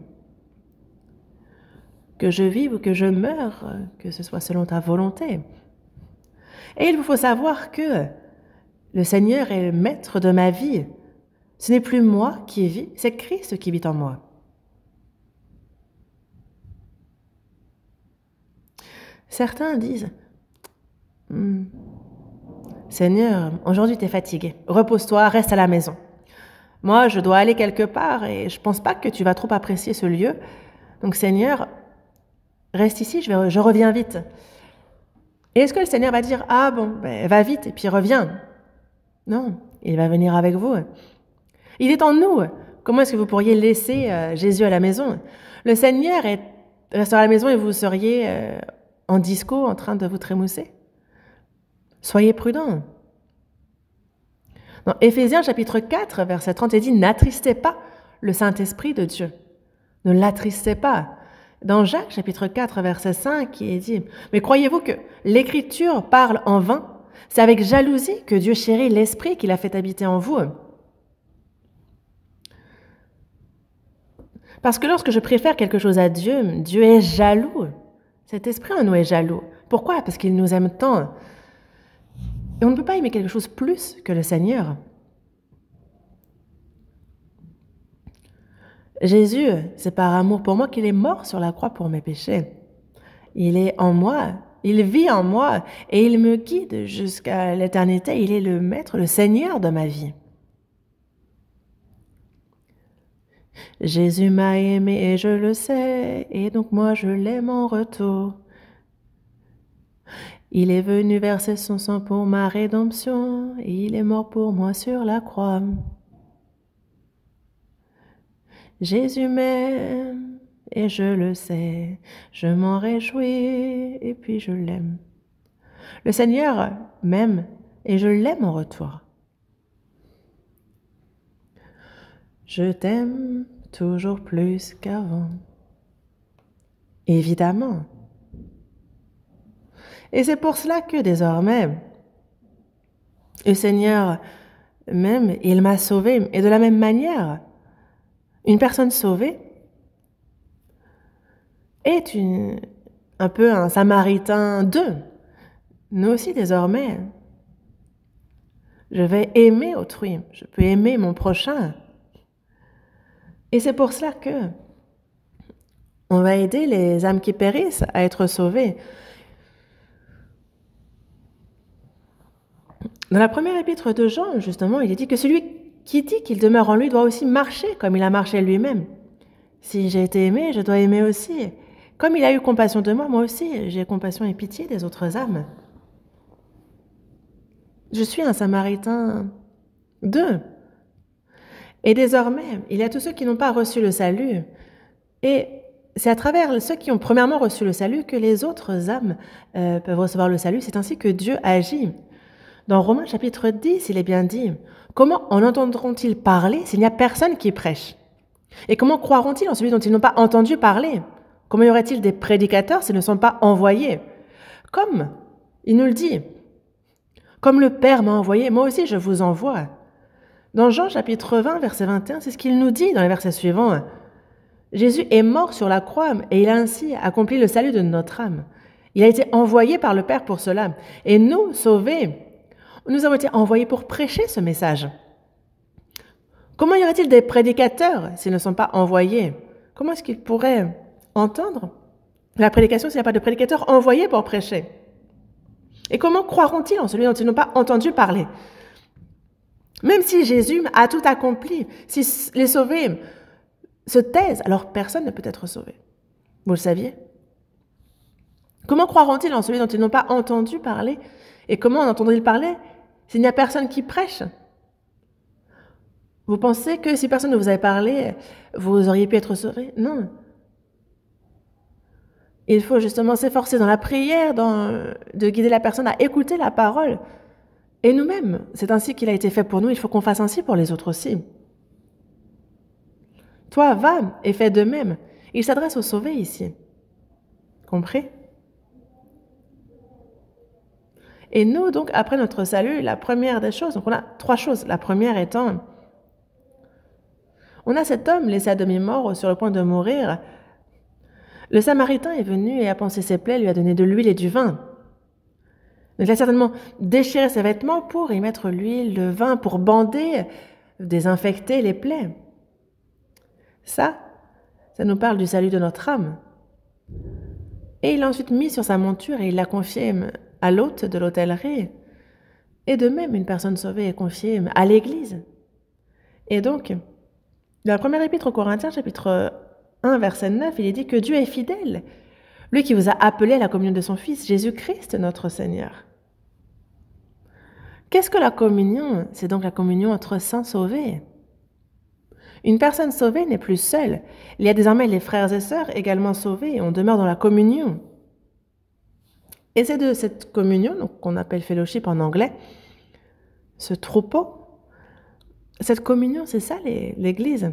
Que je vive ou que je meure, que ce soit selon ta volonté. Et il vous faut savoir que le Seigneur est le maître de ma vie. Ce n'est plus moi qui vis, c'est Christ qui vit en moi. Certains disent, Seigneur, aujourd'hui tu es fatigué, repose-toi, reste à la maison. Moi, je dois aller quelque part et je ne pense pas que tu vas trop apprécier ce lieu. Donc Seigneur, reste ici, je reviens vite. Et est-ce que le Seigneur va dire, va vite et puis reviens? Non, il va venir avec vous. Il est en nous. Comment est-ce que vous pourriez laisser Jésus à la maison? Le Seigneur restera à la maison et vous seriez en disco en train de vous trémousser. Soyez prudents. Dans Éphésiens chapitre 4, verset 30, il dit « N'attristez pas le Saint-Esprit de Dieu. Ne l'attristez pas. Dans Jacques, chapitre 4, verset 5, il est dit « Mais croyez-vous que l'Écriture parle en vain? C'est avec jalousie que Dieu chérit l'Esprit qu'il a fait habiter en vous. » Parce que lorsque je préfère quelque chose à Dieu, Dieu est jaloux. Cet esprit en nous est jaloux. Pourquoi? Parce qu'il nous aime tant. Et on ne peut pas aimer quelque chose plus que le Seigneur. Jésus, c'est par amour pour moi qu'il est mort sur la croix pour mes péchés. Il est en moi, il vit en moi et il me guide jusqu'à l'éternité. Il est le Maître, le Seigneur de ma vie. Jésus m'a aimé et je le sais, et donc moi je l'aime en retour. Il est venu verser son sang pour ma rédemption, et il est mort pour moi sur la croix. Jésus m'aime, et je le sais, je m'en réjouis, et puis je l'aime. Le Seigneur m'aime, et je l'aime en retour. Je t'aime toujours plus qu'avant. Évidemment. Et c'est pour cela que désormais, le Seigneur m'aime, il m'a sauvé. Et de la même manière, une personne sauvée est un peu un Samaritain d'eux. Nous aussi, désormais, je vais aimer autrui. Je peux aimer mon prochain. Et c'est pour cela que on va aider les âmes qui périssent à être sauvées. Dans la première épître de Jean, justement, il est dit que celui qui dit qu'il demeure en lui doit aussi marcher comme il a marché lui-même. Si j'ai été aimé, je dois aimer aussi. Comme il a eu compassion de moi, moi aussi, j'ai compassion et pitié des autres âmes. Je suis un Samaritain d'eux. Et désormais, il y a tous ceux qui n'ont pas reçu le salut. Et c'est à travers ceux qui ont premièrement reçu le salut que les autres âmes peuvent recevoir le salut. C'est ainsi que Dieu agit. Dans Romains chapitre 10, il est bien dit « Comment en entendront-ils parler s'il n'y a personne qui prêche? Et comment croiront-ils en celui dont ils n'ont pas entendu parler? Comment y aurait-il des prédicateurs s'ils ne sont pas envoyés? Comme il nous le dit, comme le Père m'a envoyé, moi aussi je vous envoie. » Dans Jean chapitre 20, verset 21, c'est ce qu'il nous dit dans les versets suivants. Jésus est mort sur la croix et il a ainsi accompli le salut de notre âme. Il a été envoyé par le Père pour cela. Et nous, sauvés, nous avons été envoyés pour prêcher ce message. Comment y aurait-il des prédicateurs s'ils ne sont pas envoyés? Comment est-ce qu'ils pourraient entendre la prédication s'il n'y a pas de prédicateurs envoyés pour prêcher? Et comment croiront-ils en celui dont ils n'ont pas entendu parler? Même si Jésus a tout accompli, si les sauvés se taisent, alors personne ne peut être sauvé. Vous le saviez? Comment croiront-ils en celui dont ils n'ont pas entendu parler? Et comment en entendront-ils parler s'il n'y a personne qui prêche? Vous pensez que si personne ne vous avait parlé, vous auriez pu être sauvé? Non. Il faut justement s'efforcer dans la prière, de guider la personne à écouter la parole. Et nous-mêmes, c'est ainsi qu'il a été fait pour nous, il faut qu'on fasse ainsi pour les autres aussi. Toi, va et fais de même. Il s'adresse aux sauvés ici. Compris? Et nous, donc, après notre salut, la première des choses, donc on a 3 choses. La première étant, on a cet homme laissé à demi-mort sur le point de mourir. Le Samaritain est venu et a pansé ses plaies, lui a donné de l'huile et du vin. Donc, il a certainement déchiré ses vêtements pour y mettre l'huile, le vin, pour bander, désinfecter les plaies. Ça nous parle du salut de notre âme. Et il l'a ensuite mis sur sa monture et il l'a confié à l'hôte de l'hôtellerie. Et de même, une personne sauvée est confiée à l'Église. Et donc, dans la première épître aux Corinthiens, chapitre 1, verset 9, il est dit que Dieu est fidèle, lui qui vous a appelé à la communion de son Fils, Jésus-Christ, notre Seigneur. Qu'est-ce que la communion? C'est donc la communion entre saints sauvés. Une personne sauvée n'est plus seule. Il y a désormais les frères et sœurs également sauvés et on demeure dans la communion. Et c'est de cette communion, donc qu'on appelle fellowship en anglais, ce troupeau, cette communion, c'est ça l'Église.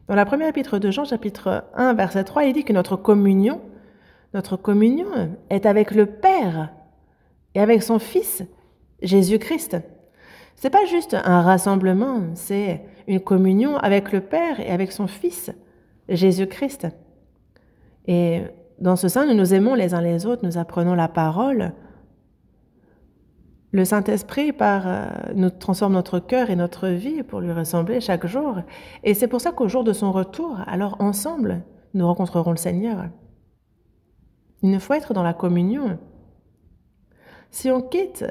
Dans la première épître de Jean, chapitre 1, verset 3, il dit que notre communion est avec le Père et avec son Fils, Jésus-Christ. C'est pas juste un rassemblement, c'est une communion avec le Père et avec son Fils, Jésus-Christ. Et dans ce sens, nous nous aimons les uns les autres, nous apprenons la parole. Le Saint-Esprit nous transforme notre cœur et notre vie pour lui ressembler chaque jour. Et c'est pour ça qu'au jour de son retour, alors ensemble, nous rencontrerons le Seigneur. Il faut être dans la communion. Si on quitte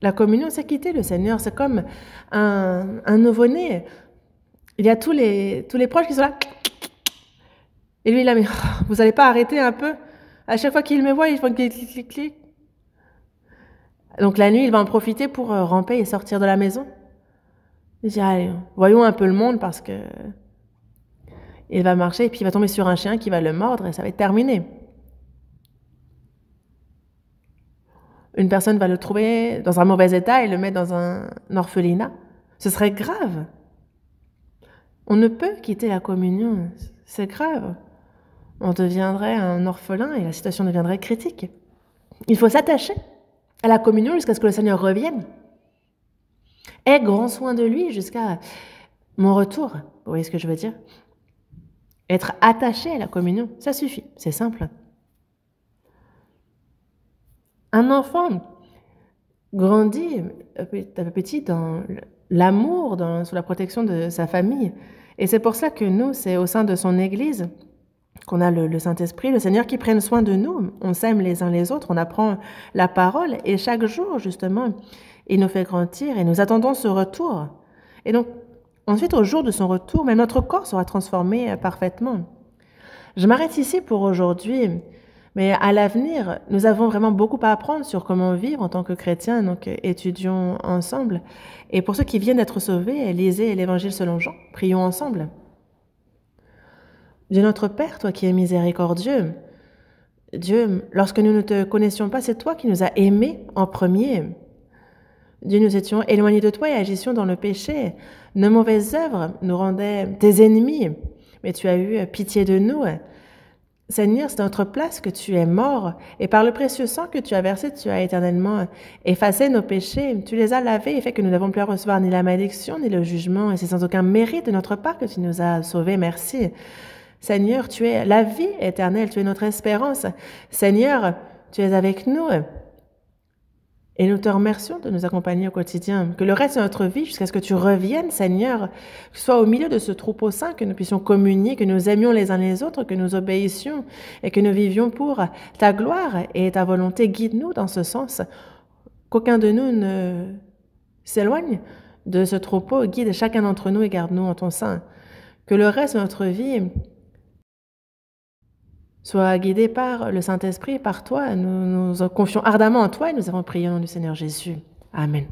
la communion, c'est quitter le Seigneur. C'est comme un nouveau-né. Il y a tous les proches qui sont là. Et lui, il a mis, vous n'allez pas arrêter un peu? À chaque fois qu'il me voit, il fait clic, clic, clic, clic. Donc la nuit, il va en profiter pour ramper et sortir de la maison. Il dit, allez, voyons un peu le monde parce que il va marcher et puis il va tomber sur un chien qui va le mordre et ça va être terminé. Une personne va le trouver dans un mauvais état et le mettre dans un orphelinat. Ce serait grave. On ne peut quitter la communion. C'est grave. On deviendrait un orphelin et la situation deviendrait critique. Il faut s'attacher à la communion jusqu'à ce que le Seigneur revienne. Aie grand soin de lui jusqu'à mon retour. Vous voyez ce que je veux dire? Être attaché à la communion, ça suffit. C'est simple. Un enfant grandit petit dans l'amour, sous la protection de sa famille. Et c'est pour ça que nous, c'est au sein de son Église qu'on a le Saint-Esprit, le Seigneur qui prenne soin de nous. On s'aime les uns les autres, on apprend la parole et chaque jour, justement, il nous fait grandir et nous attendons ce retour. Et donc, ensuite, au jour de son retour, même notre corps sera transformé parfaitement. Je m'arrête ici pour aujourd'hui, mais à l'avenir, nous avons vraiment beaucoup à apprendre sur comment vivre en tant que chrétiens, donc étudions ensemble. Et pour ceux qui viennent d'être sauvés, lisez l'Évangile selon Jean, prions ensemble. Dieu notre Père, toi qui es miséricordieux, Dieu, lorsque nous ne te connaissions pas, c'est toi qui nous as aimés en premier. Dieu, nous étions éloignés de toi et agissions dans le péché. Nos mauvaises œuvres nous rendaient tes ennemis, mais tu as eu pitié de nous. Seigneur, c'est à notre place que tu es mort, et par le précieux sang que tu as versé, tu as éternellement effacé nos péchés. Tu les as lavés et fait que nous n'avons plus à recevoir ni la malédiction, ni le jugement, et c'est sans aucun mérite de notre part que tu nous as sauvés. Merci. Seigneur, tu es la vie éternelle, tu es notre espérance. Seigneur, tu es avec nous. Et nous te remercions de nous accompagner au quotidien. Que le reste de notre vie, jusqu'à ce que tu reviennes, Seigneur, que ce soit au milieu de ce troupeau saint, que nous puissions communier, que nous aimions les uns les autres, que nous obéissions et que nous vivions pour ta gloire et ta volonté. Guide-nous dans ce sens. Qu'aucun de nous ne s'éloigne de ce troupeau. Guide chacun d'entre nous et garde-nous en ton sein. Que le reste de notre vie soit guidé par le Saint-Esprit, par toi. Nous nous confions ardemment en toi et nous avons prié au nom du Seigneur Jésus. Amen.